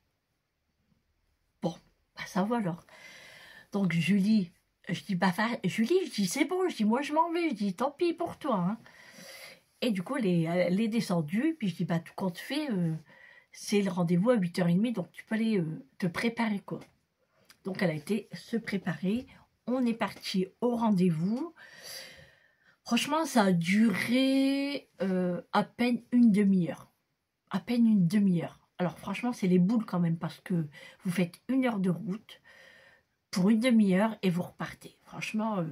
Bon, bah ça va alors. Donc Julie, je dis, bah Julie, je dis, c'est bon, je dis, moi je m'en vais, je dis, tant pis pour toi. Hein. Et du coup, elle est descendue, puis je dis, bah tout compte fait, c'est le rendez-vous à 8h30, donc tu peux aller te préparer, quoi. Donc elle a été se préparer, on est parti au rendez-vous. Franchement, ça a duré à peine une demi-heure. À peine une demi-heure. Alors franchement, c'est les boules quand même, parce que vous faites 1 heure de route pour une demi-heure et vous repartez. Franchement,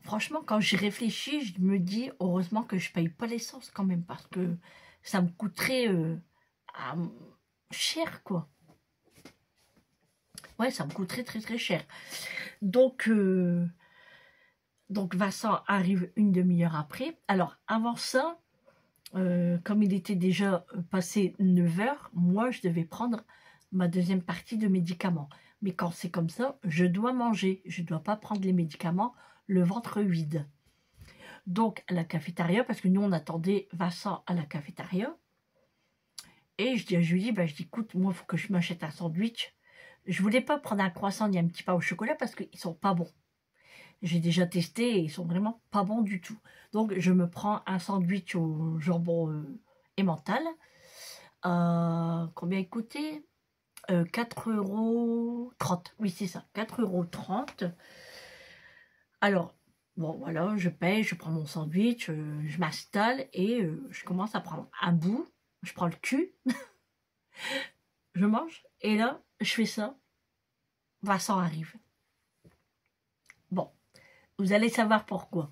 franchement, quand j'y réfléchis, je me dis, heureusement que je paye pas l'essence quand même, parce que ça me coûterait cher, quoi. Ouais, ça me coûterait très très cher. Donc Vincent arrive une demi-heure après. Alors, avant ça, comme il était déjà passé 9 heures, moi, je devais prendre ma deuxième partie de médicaments. Mais quand c'est comme ça, je dois manger. Je ne dois pas prendre les médicaments le ventre vide. Donc, à la cafétéria, parce que nous, on attendait Vincent à la cafétéria. Et je dis à Julie, bah, je dis, écoute, moi, il faut que je m'achète un sandwich. Je voulais pas prendre un croissant ni un petit pain au chocolat parce qu'ils sont pas bons. J'ai déjà testé et ils sont vraiment pas bons du tout. Donc, je me prends un sandwich au jambon emmental. Combien il coûtait 4,30 €. Oui, c'est ça, 4,30 €. Alors, bon, voilà, je paye, je prends mon sandwich, je m'installe et je commence à prendre un bout. Je prends le cul, je mange, et là, je fais ça. Vincent arrive. Bon, vous allez savoir pourquoi.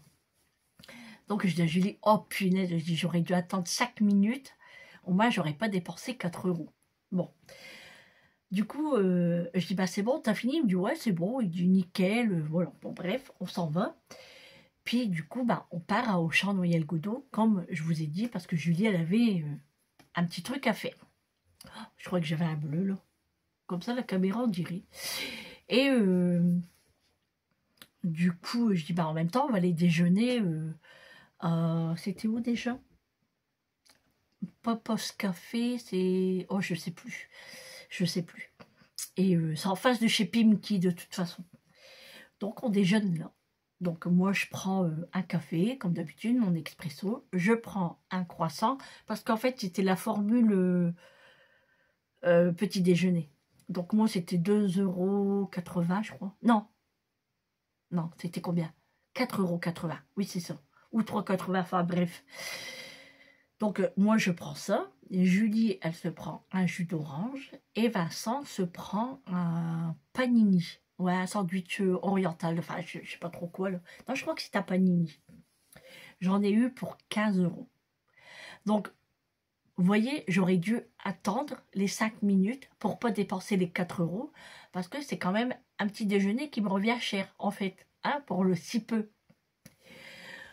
Donc, je dis à Julie, oh punaise, je dis, j'aurais dû attendre 5 minutes. Au moins, j'aurais pas dépensé 4 €. Bon. Du coup, je dis, bah c'est bon, t'as fini? Il me dit, ouais, c'est bon. Il dit, nickel, voilà. Bon, bref, on s'en va. Puis, du coup, bah, on part à Auchan-Noyelles-Godault, comme je vous ai dit, parce que Julie, elle avait un petit truc à faire. Oh, je crois que j'avais un bleu, là. Comme ça, la caméra, on dirait. Et du coup, je dis, bah en même temps, on va aller déjeuner. C'était où déjà? Pas Post Café, c'est... Oh, je sais plus. Je sais plus. Et c'est en face de chez Pimki, de toute façon. Donc, on déjeune là. Donc, moi, je prends un café, comme d'habitude, mon expresso. Je prends un croissant, parce qu'en fait, c'était la formule petit déjeuner. Donc, moi, c'était 2,80 €, je crois. Non. Non, c'était combien? 4,80 €. Oui, c'est ça. Ou 3,80 €, enfin bref. Donc, moi, je prends ça. Et Julie, elle se prend un jus d'orange. Et Vincent se prend un panini. Ouais, un sandwich oriental. Enfin, je sais pas trop quoi, là. Non, je crois que c'est un panini. J'en ai eu pour 15 €. Donc, vous voyez, j'aurais dû attendre les 5 minutes pour pas dépenser les 4 €. Parce que c'est quand même un petit déjeuner qui me revient cher, en fait. Hein, pour le si peu.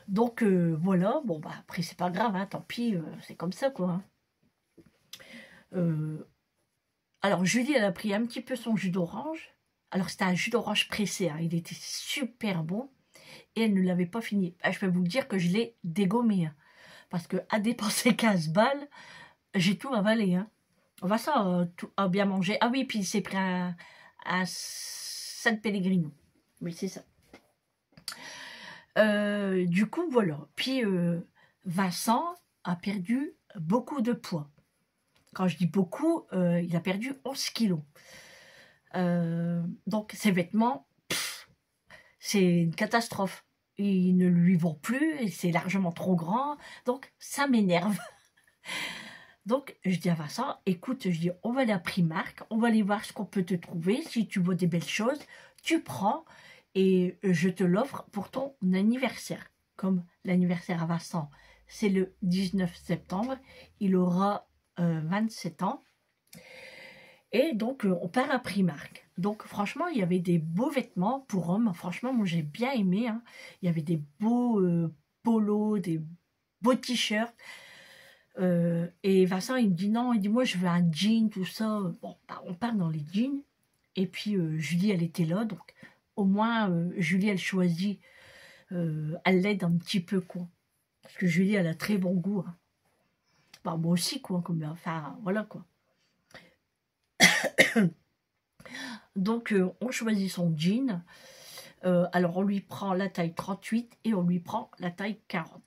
Donc, voilà. Bon, bah, après, c'est pas grave. Hein, tant pis, c'est comme ça, quoi. Hein. Alors, Julie, elle a pris un petit peu son jus d'orange. Alors, c'était un jus d'orange pressé. Hein, il était super bon. Et elle ne l'avait pas fini. Je peux vous dire que je l'ai dégommé. Hein, parce qu'à dépenser 15 balles, j'ai tout avalé. Hein. Vincent a bien mangé. Ah oui, puis il s'est pris un San Pellegrino. Oui, c'est ça. Du coup, voilà. Puis, Vincent a perdu beaucoup de poids. Quand je dis beaucoup, il a perdu 11 kilos. Donc ses vêtements, c'est une catastrophe. Ils ne lui vont plus, et c'est largement trop grand, donc ça m'énerve. Donc je dis à Vincent, écoute, je dis, on va aller à Primark, on va aller voir ce qu'on peut te trouver, si tu vois des belles choses, tu prends, et je te l'offre pour ton anniversaire. Comme l'anniversaire à Vincent, c'est le 19 septembre, il aura 27 ans. Et donc, on part à Primark. Donc, franchement, il y avait des beaux vêtements pour hommes. Franchement, moi, j'ai bien aimé. Hein. Il y avait des beaux polos, des beaux t-shirts. Et Vincent, il me dit non. Il dit, moi, je veux un jean, tout ça. Bon, bah, on part dans les jeans. Et puis, Julie, elle était là. Donc, au moins, Julie, elle choisit. Elle l'aide un petit peu, quoi. Parce que Julie, elle a très bon goût. Hein. Bah, moi aussi, quoi. Comme, enfin, voilà, quoi. Donc, on choisit son jean. Alors, on lui prend la taille 38 et on lui prend la taille 40.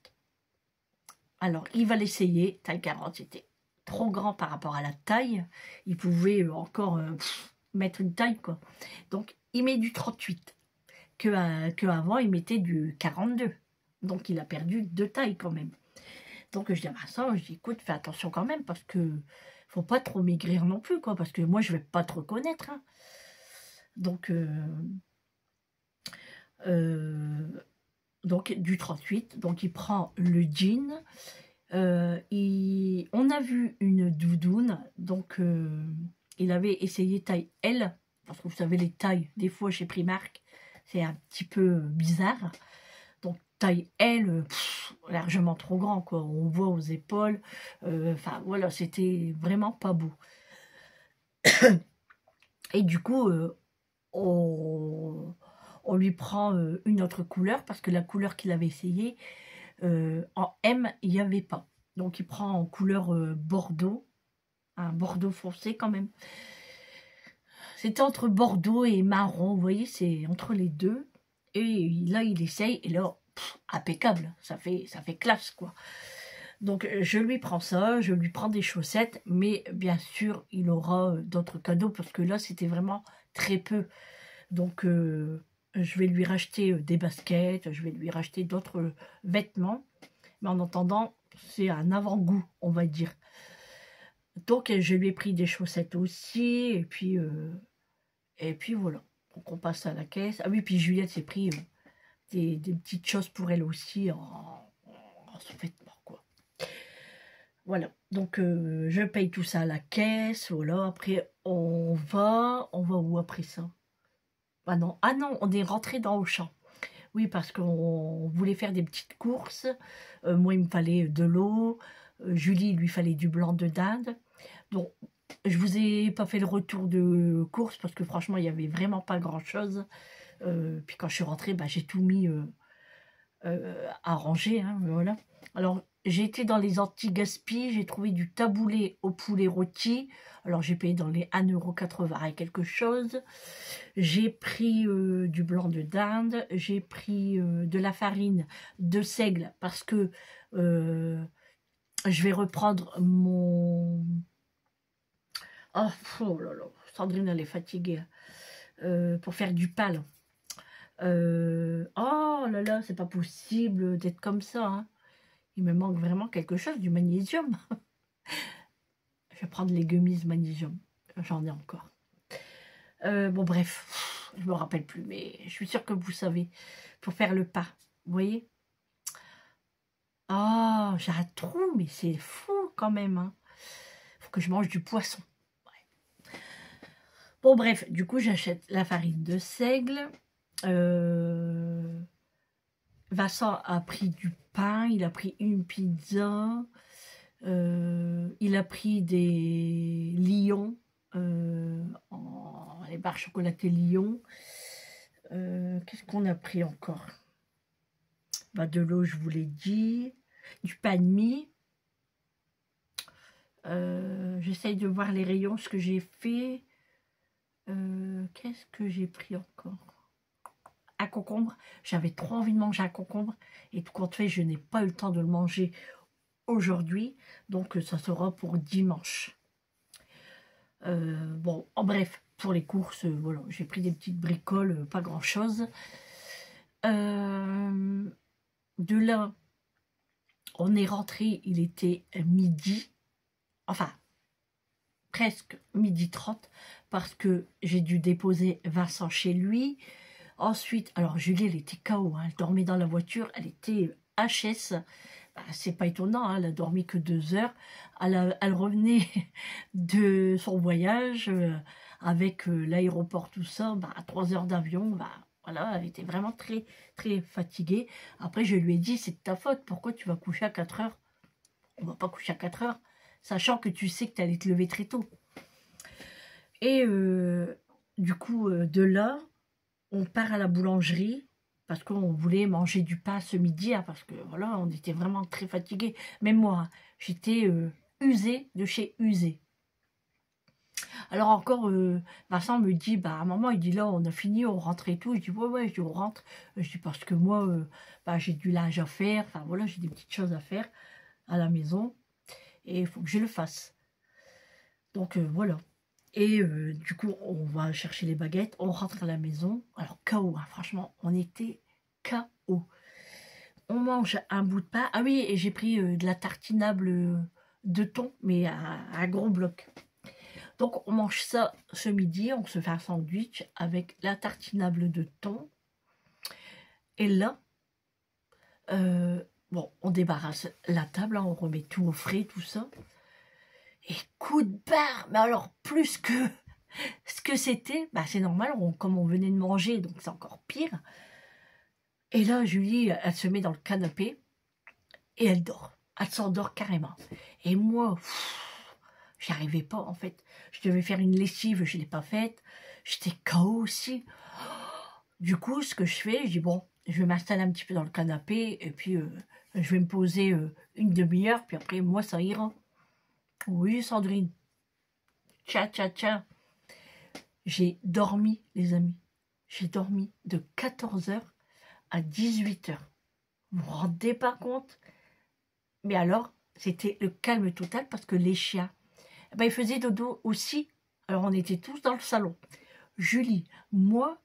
Alors, il va l'essayer. Taille 40, c'était trop grand par rapport à la taille. Il pouvait encore mettre une taille, quoi. Donc, il met du 38. Qu'avant, il mettait du 42. Donc, il a perdu 2 tailles quand même. Donc, je dis à Vincent, je dis, écoute, fais attention quand même, parce que faut pas trop maigrir non plus, quoi. Parce que moi, je vais pas te reconnaître, hein. Donc, du 38, donc il prend le jean. On a vu une doudoune, donc il avait essayé taille L, parce que vous savez, les tailles, des fois chez Primark, c'est un petit peu bizarre. Donc taille L, largement trop grand, quoi. On voit aux épaules. Enfin, voilà, c'était vraiment pas beau. Et du coup, on lui prend une autre couleur, parce que la couleur qu'il avait essayé, en M, il n'y avait pas. Donc, il prend en couleur bordeaux, un bordeaux foncé quand même. C'était entre bordeaux et marron, vous voyez, c'est entre les deux. Et là, il essaye, et là, impeccable, ça fait classe, quoi. Donc, je lui prends ça, je lui prends des chaussettes, mais bien sûr, il aura d'autres cadeaux, parce que là, c'était vraiment très peu. Donc, je vais lui racheter des baskets, je vais lui racheter d'autres vêtements. Mais en attendant, c'est un avant-goût, on va dire. Donc, je lui ai pris des chaussettes aussi. Et puis voilà. Donc, on passe à la caisse. Ah oui, puis Juliette s'est pris des petites choses pour elle aussi en sous-vêtements, quoi. Voilà. Donc, je paye tout ça à la caisse. Voilà. Après, on va où après ça? Ah non, on est rentré dans Auchan. Oui, parce qu'on voulait faire des petites courses. Moi, il me fallait de l'eau. Julie, il lui fallait du blanc de dinde. Donc, je vous ai pas fait le retour de course parce que franchement, il n'y avait vraiment pas grand-chose. Puis quand je suis rentrée, bah, j'ai tout mis à ranger. Hein, voilà. Alors, j'ai été dans les anti-gaspi, j'ai trouvé du taboulé au poulet rôti. Alors, j'ai payé dans les 1,80 € et quelque chose. J'ai pris du blanc de dinde. J'ai pris de la farine de seigle parce que je vais reprendre mon... Oh là là, Sandrine, elle est fatiguée. Pour faire du pain. Oh là là, c'est pas possible d'être comme ça. Hein. Il me manque vraiment quelque chose, du magnésium. Je vais prendre les gummies magnésium. J'en ai encore. Bon, bref, je me rappelle plus, mais je suis sûre que vous savez. Pour faire le pain, vous voyez. Oh, j'ai un trou, mais c'est fou quand même. Hein. Faut que je mange du poisson. Ouais. Bon, bref, du coup, j'achète la farine de seigle. Vincent a pris du pain, il a pris une pizza, il a pris des Lions, les barres chocolatées Lions. Qu'est-ce qu'on a pris encore? Bah, de l'eau, je vous l'ai dit. Du pain de mie. J'essaye de voir les rayons, ce que j'ai fait. Qu'est-ce que j'ai pris encore? Un concombre. J'avais trop envie de manger un concombre. Et tout compte fait, je n'ai pas eu le temps de le manger aujourd'hui. Donc, ça sera pour dimanche. Bon, en bref, pour les courses, voilà, j'ai pris des petites bricoles, pas grand-chose. De là, on est rentré, il était midi, enfin, presque midi 30, parce que j'ai dû déposer Vincent chez lui. Ensuite, alors Julie, elle était KO, hein, elle dormait dans la voiture, elle était HS. Bah, c'est pas étonnant, hein, elle a dormi que 2 heures. Elle revenait de son voyage avec l'aéroport, tout ça, bah, à 3 heures d'avion. Bah, voilà, elle était vraiment très, très fatiguée. Après, je lui ai dit, c'est de ta faute, pourquoi tu vas coucher à 4 heures? On va pas coucher à 4 heures, sachant que tu sais que tu allais te lever très tôt. Et du coup, de là, on part à la boulangerie parce qu'on voulait manger du pain ce midi, hein, parce que voilà, on était vraiment très fatigués. Même moi, hein, j'étais usée de chez usée. Alors encore, Vincent me dit, bah maman, il dit là, on a fini, on rentre et tout. Je dis ouais, je dis, on rentre. Je dis parce que moi, bah, j'ai du linge à faire, enfin voilà, j'ai des petites choses à faire à la maison et il faut que je le fasse. Donc voilà. Et du coup, on va chercher les baguettes, on rentre à la maison. Alors, KO, hein, franchement, on était KO. On mange un bout de pain. Ah oui, et j'ai pris de la tartinable de thon, mais un gros bloc. Donc, on mange ça ce midi, on se fait un sandwich avec la tartinable de thon. Et là, bon, on débarrasse la table, hein, on remet tout au frais, tout ça. Et coup de barre, mais alors plus que ce que c'était, bah c'est normal, comme on venait de manger, donc c'est encore pire. Et là, Julie, elle se met dans le canapé et elle dort. Elle s'endort carrément. Et moi, j'y arrivais pas en fait. Je devais faire une lessive, je ne l'ai pas faite. J'étais KO aussi. Du coup, ce que je fais, je dis bon, je vais m'installer un petit peu dans le canapé et puis je vais me poser une demi-heure, puis après, moi, ça ira. Oui, Sandrine. Tcha. J'ai dormi, les amis. J'ai dormi de 14 h à 18 h. Vous vous rendez pas compte? Mais alors, c'était le calme total parce que les chiens, ben, ils faisaient dodo aussi. Alors, on était tous dans le salon. Julie, moi,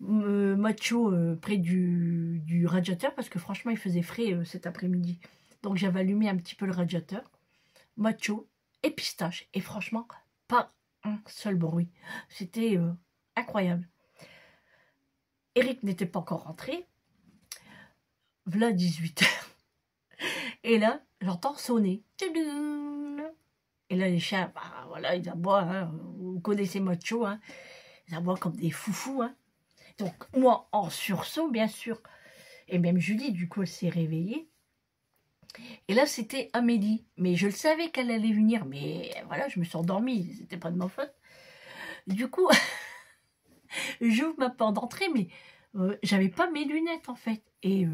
Macho près du radiateur parce que franchement, il faisait frais cet après-midi. Donc, j'avais allumé un petit peu le radiateur. Macho et Pistache. Et franchement, pas un seul bruit. C'était incroyable. Eric n'était pas encore rentré. V'là 18 h. Et là, j'entends sonner. Et là, les chiens, bah, voilà, ils aboient. Hein. Vous connaissez Macho, hein. Ils aboient comme des foufous. Hein. Donc, moi, en sursaut, bien sûr. Et même Julie, du coup, elle s'est réveillée. Et là, c'était Amélie. Mais je le savais qu'elle allait venir. Mais voilà, je me suis endormie. C'était pas de ma faute. Du coup, j'ouvre ma porte d'entrée, mais j'avais pas mes lunettes, en fait. Et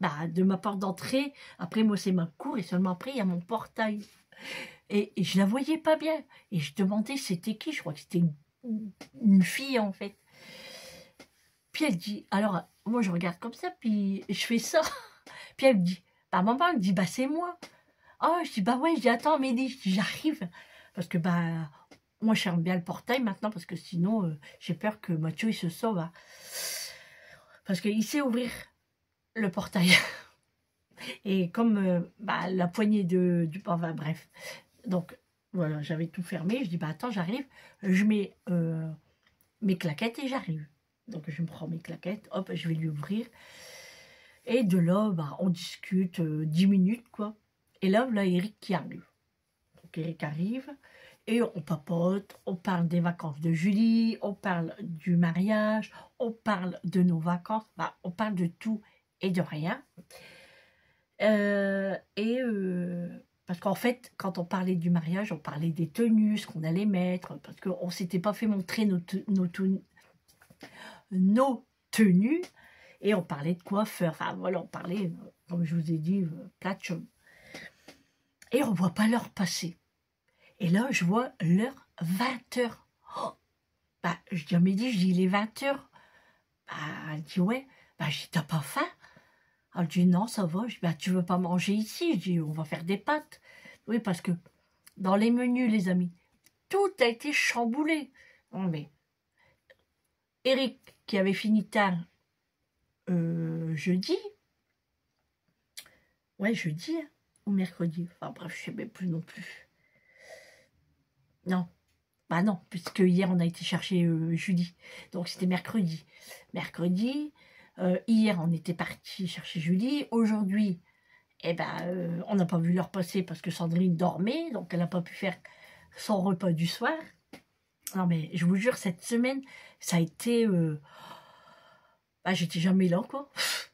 bah, de ma porte d'entrée, après, moi, c'est ma cour. Et seulement après, il y a mon portail. Et je la voyais pas bien. Et je demandais c'était qui. Je crois que c'était une fille, en fait. Puis elle dit, alors, moi, je regarde comme ça, puis je fais ça. Puis elle me dit, bah, maman, elle me dit, bah, c'est moi. Oh, je dis, bah ouais, je dis, attends, Amélie, je dis, j'arrive. Parce que, bah, moi, je ferme bien le portail maintenant, parce que sinon, j'ai peur que Mathieu, il se sauve. Hein. Parce qu'il sait ouvrir le portail. Et comme bah, la poignée du... Enfin, bref. Donc, voilà, j'avais tout fermé. Je dis, bah, attends, j'arrive. Je mets mes claquettes et j'arrive. Donc, je me prends mes claquettes. Hop, je vais lui ouvrir. Et de là, bah, on discute 10 minutes, quoi. Et là, Eric qui arrive. Donc, Eric arrive. Et on papote, on parle des vacances de Julie, on parle du mariage, on parle de nos vacances, bah, on parle de tout et de rien. Parce qu'en fait, quand on parlait du mariage, on parlait des tenues, ce qu'on allait mettre, parce qu'on ne s'était pas fait montrer nos tenues, et on parlait de coiffeur. Enfin voilà, on parlait, comme je vous ai dit, plein de choses. Et on ne voit pas l'heure passer. Et là, je vois l'heure 20 h. Oh, bah, je dis à Mehdi, je dis, il est 20 h. Bah, elle dit, ouais. Bah, je dis, t'as pas faim? Elle dit, non, ça va. Je dis, bah, tu veux pas manger ici? Je dis, on va faire des pâtes. Oui, parce que dans les menus, les amis, tout a été chamboulé. Non, mais Eric, qui avait fini tard jeudi, ouais, jeudi, hein, ou mercredi, enfin bref, je sais même plus non plus. Non, bah non, puisque hier on a été chercher Julie, donc c'était mercredi. Mercredi, hier on était parti chercher Julie, aujourd'hui, eh ben, on n'a pas vu l'heure passer parce que Sandrine dormait, donc elle n'a pas pu faire son repas du soir. Non mais je vous jure, cette semaine, ça a été... bah, j'étais jamais là, quoi.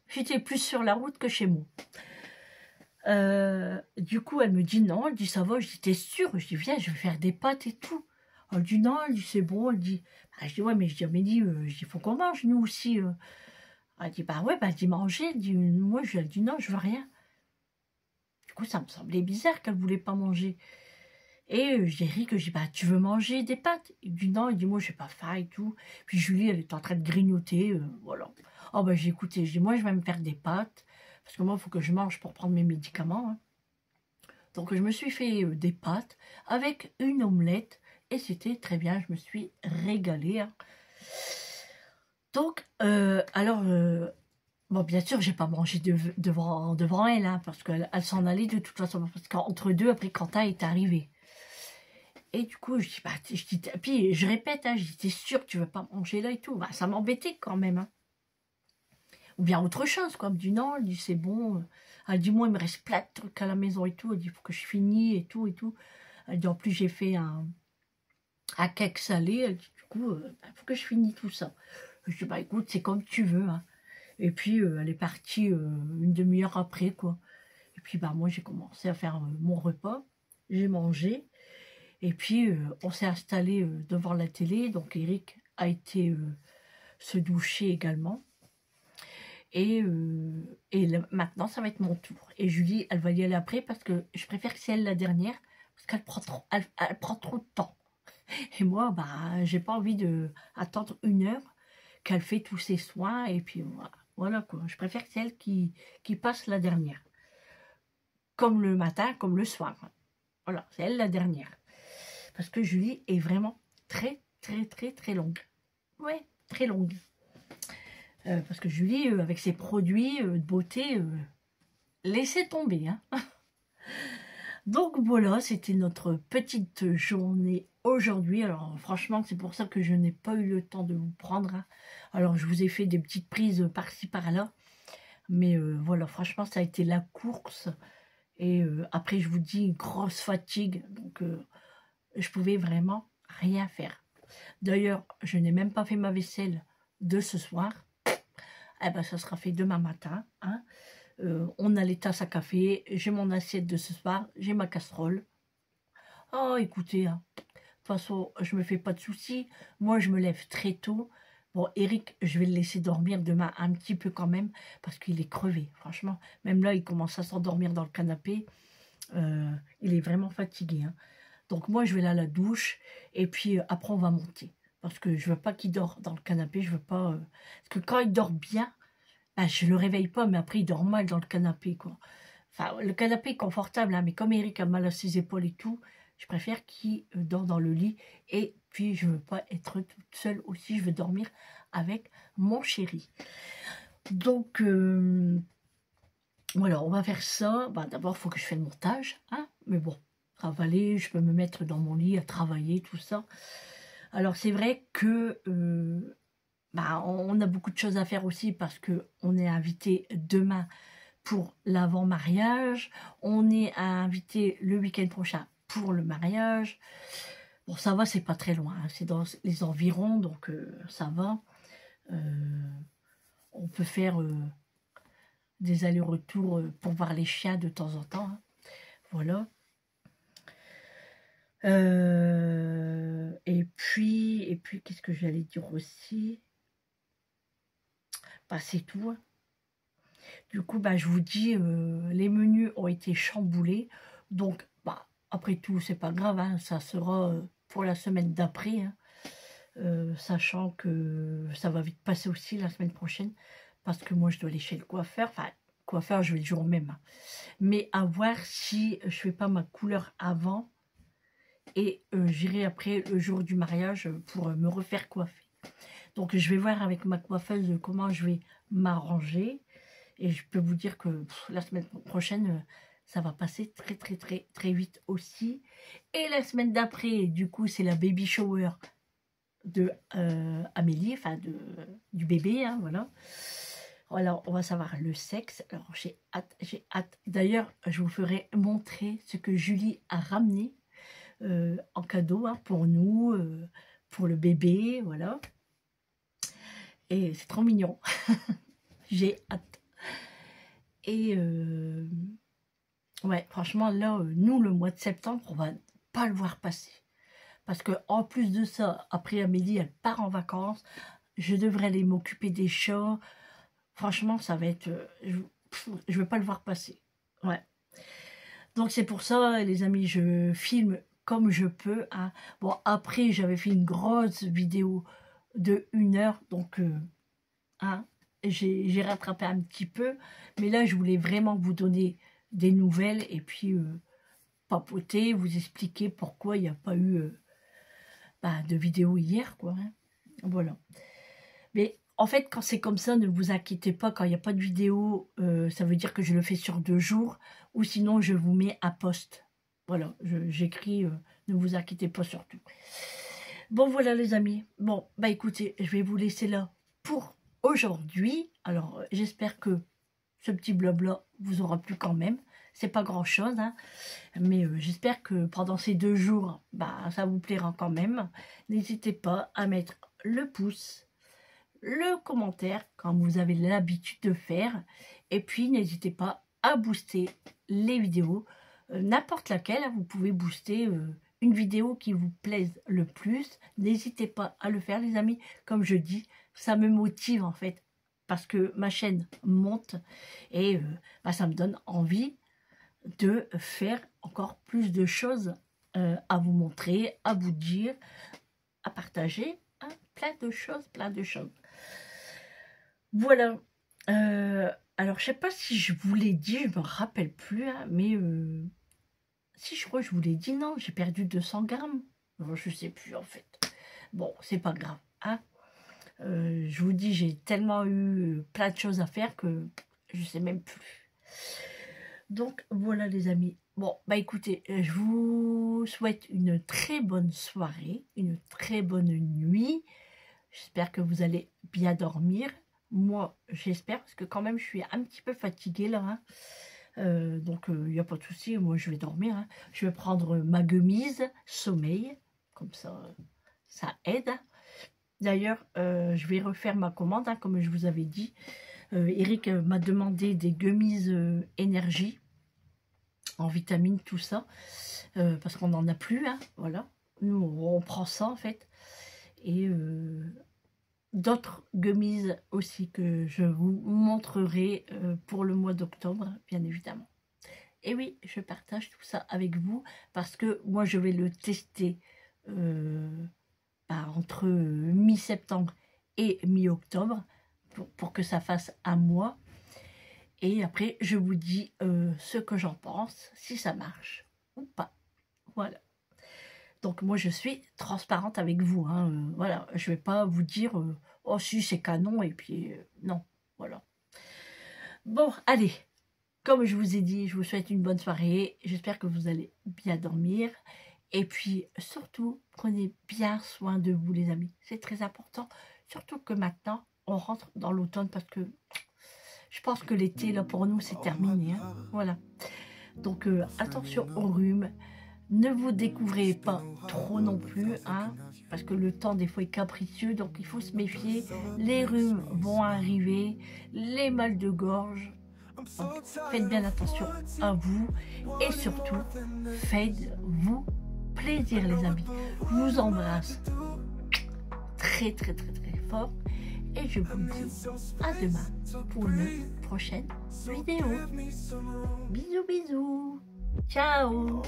J'étais plus sur la route que chez moi. Du coup, elle me dit non, elle dit ça va, je dis t'es sûre? Je dis viens, je vais faire des pâtes et tout. Elle dit non, elle dit c'est bon, elle dit, bah, je dis ouais, mais je dis Amélie, je dis faut qu'on mange nous aussi. Elle dit bah ouais, bah elle dit manger, elle dit moi elle dit non, je veux rien. Du coup, ça me semblait bizarre qu'elle voulait pas manger. Et je dis Eric, je dis bah tu veux manger des pâtes? Il dit non, il dit moi j'ai pas faim et tout. Puis Julie, elle est en train de grignoter, voilà. Oh bah j'ai écouté, je dis moi je vais me faire des pâtes. Parce que moi, il faut que je mange pour prendre mes médicaments. Hein. Donc, je me suis fait des pâtes avec une omelette. Et c'était très bien. Je me suis régalée. Hein. Donc, bon, bien sûr, j'ai pas mangé devant elle. Hein, parce qu'elle s'en allait de toute façon. Parce qu'entre deux, après, Quentin est arrivé. Et du coup, je dis, bah, puis je répète, hein, je dis, t'es sûr que tu veux pas manger là et tout? Bah, ça m'embêtait quand même. Hein. Ou bien autre chose, quoi. Elle me dit non, elle dit c'est bon. Elle dit moi il me reste plein de trucs à la maison et tout. Elle dit il faut que je finisse et tout et tout. Elle dit en plus j'ai fait un cake salé. Elle dit du coup il faut que je finisse tout ça. Je dis bah écoute c'est comme tu veux. Hein. Et puis elle est partie une demi-heure après quoi. Et puis bah moi j'ai commencé à faire mon repas. J'ai mangé. Et puis on s'est installé devant la télé. Donc Eric a été se doucher également. Et maintenant, ça va être mon tour. Et Julie, elle va y aller après parce que je préfère que c'est elle la dernière parce qu'elle prend trop de temps. Et moi, bah, j'ai pas envie d'attendre une heure qu'elle fait tous ses soins. Et puis voilà quoi. Je préfère que c'est elle qui passe la dernière. Comme le matin, comme le soir. Voilà, c'est elle la dernière. Parce que Julie est vraiment très, très, très, très longue. Ouais, très longue. Parce que Julie, avec ses produits de beauté, laissez tomber. Hein. Donc voilà, c'était notre petite journée aujourd'hui. Alors franchement, c'est pour ça que je n'ai pas eu le temps de vous prendre. Hein. Alors je vous ai fait des petites prises par-ci par-là. Mais voilà, franchement, ça a été la course. Et après, je vous dis, grosse fatigue. Donc je pouvais vraiment rien faire. D'ailleurs, je n'ai même pas fait ma vaisselle de ce soir. Eh ben, ça sera fait demain matin. Hein. On a les tasses à café, j'ai mon assiette de ce soir, j'ai ma casserole. Oh, écoutez, hein, de toute façon, je me fais pas de soucis. Moi, je me lève très tôt. Bon, Eric, je vais le laisser dormir demain un petit peu quand même, parce qu'il est crevé, franchement. Même là, il commence à s'endormir dans le canapé. Il est vraiment fatigué. Hein. Donc moi, je vais aller à la douche, et puis après, on va monter. Parce que je veux pas qu'il dort dans le canapé, je veux pas... Parce que quand il dort bien, ben, je le réveille pas, mais après, il dort mal dans le canapé, quoi. Enfin, le canapé est confortable, hein, mais comme Eric a mal à ses épaules et tout, je préfère qu'il dort dans le lit. Et puis, je veux pas être toute seule aussi, je veux dormir avec mon chéri. Donc, voilà, on va faire ça. Ben, d'abord, il faut que je fasse le montage, hein, mais bon, ça va aller, je peux me mettre dans mon lit à travailler, tout ça. Alors c'est vrai que bah, on a beaucoup de choses à faire aussi parce qu'on est invité demain pour l'avant-mariage. On est invité le week-end prochain pour le mariage. Bon, ça va, c'est pas très loin. Hein, c'est dans les environs, donc ça va. On peut faire des allers-retours pour voir les chiens de temps en temps. Hein. Voilà. Et puis qu'est-ce que j'allais dire aussi? Bah, c'est tout. Hein. Du coup, bah, je vous dis, les menus ont été chamboulés. Donc, bah, après tout, c'est pas grave. Hein, ça sera pour la semaine d'après. Hein, sachant que ça va vite passer aussi la semaine prochaine. Parce que moi, je dois aller chez le coiffeur. Enfin, coiffeur, je vais le jour même. Hein. Mais à voir si je fais pas ma couleur avant. Et j'irai après le jour du mariage pour me refaire coiffer. Donc je vais voir avec ma coiffeuse comment je vais m'arranger. Et je peux vous dire que la semaine prochaine, ça va passer très vite aussi. Et la semaine d'après, du coup, c'est la baby shower de Amélie, enfin du bébé, hein, voilà. Alors, on va savoir le sexe. Alors, j'ai hâte. D'ailleurs, je vous ferai montrer ce que Julie a ramené en cadeau hein, pour nous, pour le bébé, voilà. Et c'est trop mignon. J'ai hâte. Et ouais, franchement, là, nous, le mois de septembre, on va pas le voir passer. Parce que en plus de ça, après Amélie, elle part en vacances. Je devrais aller m'occuper des chats. Franchement, ça va être... je ne vais pas le voir passer. Ouais. Donc, c'est pour ça, les amis, je filme comme je peux. Hein. Bon, après, j'avais fait une grosse vidéo de 1 heure. Donc, hein, j'ai rattrapé un petit peu. Mais là, je voulais vraiment vous donner des nouvelles. Et puis, papoter, vous expliquer pourquoi il n'y a pas eu de vidéo hier, quoi. Hein. Voilà. Mais... en fait, quand c'est comme ça, ne vous inquiétez pas. Quand il n'y a pas de vidéo, ça veut dire que je le fais sur 2 jours. Ou sinon, je vous mets à poste. Voilà, j'écris, ne vous inquiétez pas surtout. Bon, voilà les amis. Bon, bah écoutez, je vais vous laisser là pour aujourd'hui. Alors, j'espère que ce petit blabla vous aura plu quand même. C'est pas grand-chose, hein. Mais j'espère que pendant ces 2 jours, ça vous plaira quand même. N'hésitez pas à mettre le pouce, le commentaire, comme vous avez l'habitude de faire. Et puis, n'hésitez pas à booster les vidéos. N'importe laquelle, vous pouvez booster une vidéo qui vous plaise le plus. N'hésitez pas à le faire, les amis. Comme je dis, ça me motive, en fait. Parce que ma chaîne monte. Et ça me donne envie de faire encore plus de choses à vous montrer, à vous dire, à partager. Hein, plein de choses. Voilà. Alors, je sais pas si je vous l'ai dit, je me rappelle plus, hein, mais si je crois que je vous l'ai dit, non, j'ai perdu 200 grammes. Je sais plus, en fait. Bon, c'est pas grave, hein. Je vous dis, j'ai tellement eu plein de choses à faire que je sais même plus. Donc, voilà, les amis. Bon, écoutez, je vous souhaite une très bonne soirée, une très bonne nuit. J'espère que vous allez bien dormir. Moi, j'espère, parce que quand même, je suis un petit peu fatiguée, là. Hein. Donc, il n'y a pas de souci. Moi, je vais dormir. Hein. Je vais prendre ma gummise sommeil. Comme ça, ça aide. D'ailleurs, je vais refaire ma commande, hein, comme je vous avais dit. Eric m'a demandé des gummies énergie, en vitamines, tout ça. Parce qu'on n'en a plus, hein, voilà. Nous, on prend ça, en fait. Et... d'autres gummies aussi que je vous montrerai pour le mois d'octobre, bien évidemment. Et oui, je partage tout ça avec vous parce que moi, je vais le tester entre mi-septembre et mi-octobre pour que ça fasse un mois. Et après, je vous dis ce que j'en pense, si ça marche ou pas. Voilà. Donc, moi, je suis transparente avec vous. Hein. Voilà, je ne vais pas vous dire « Oh, si, c'est canon » et puis non, voilà. Bon, allez, comme je vous ai dit, je vous souhaite une bonne soirée. J'espère que vous allez bien dormir. Et puis, surtout, prenez bien soin de vous, les amis. C'est très important. Surtout que maintenant, on rentre dans l'automne parce que je pense que l'été, là, pour nous, c'est terminé. Hein. Voilà. Donc, attention au rhume. Ne vous découvrez pas trop non plus, hein, parce que le temps des fois est capricieux, donc il faut se méfier. Les rhumes vont arriver, les mal de gorge. Donc, faites bien attention à vous et surtout, faites-vous plaisir, les amis. Je vous embrasse très fort et je vous dis à demain pour une prochaine vidéo. Bisous, bisous. Ciao.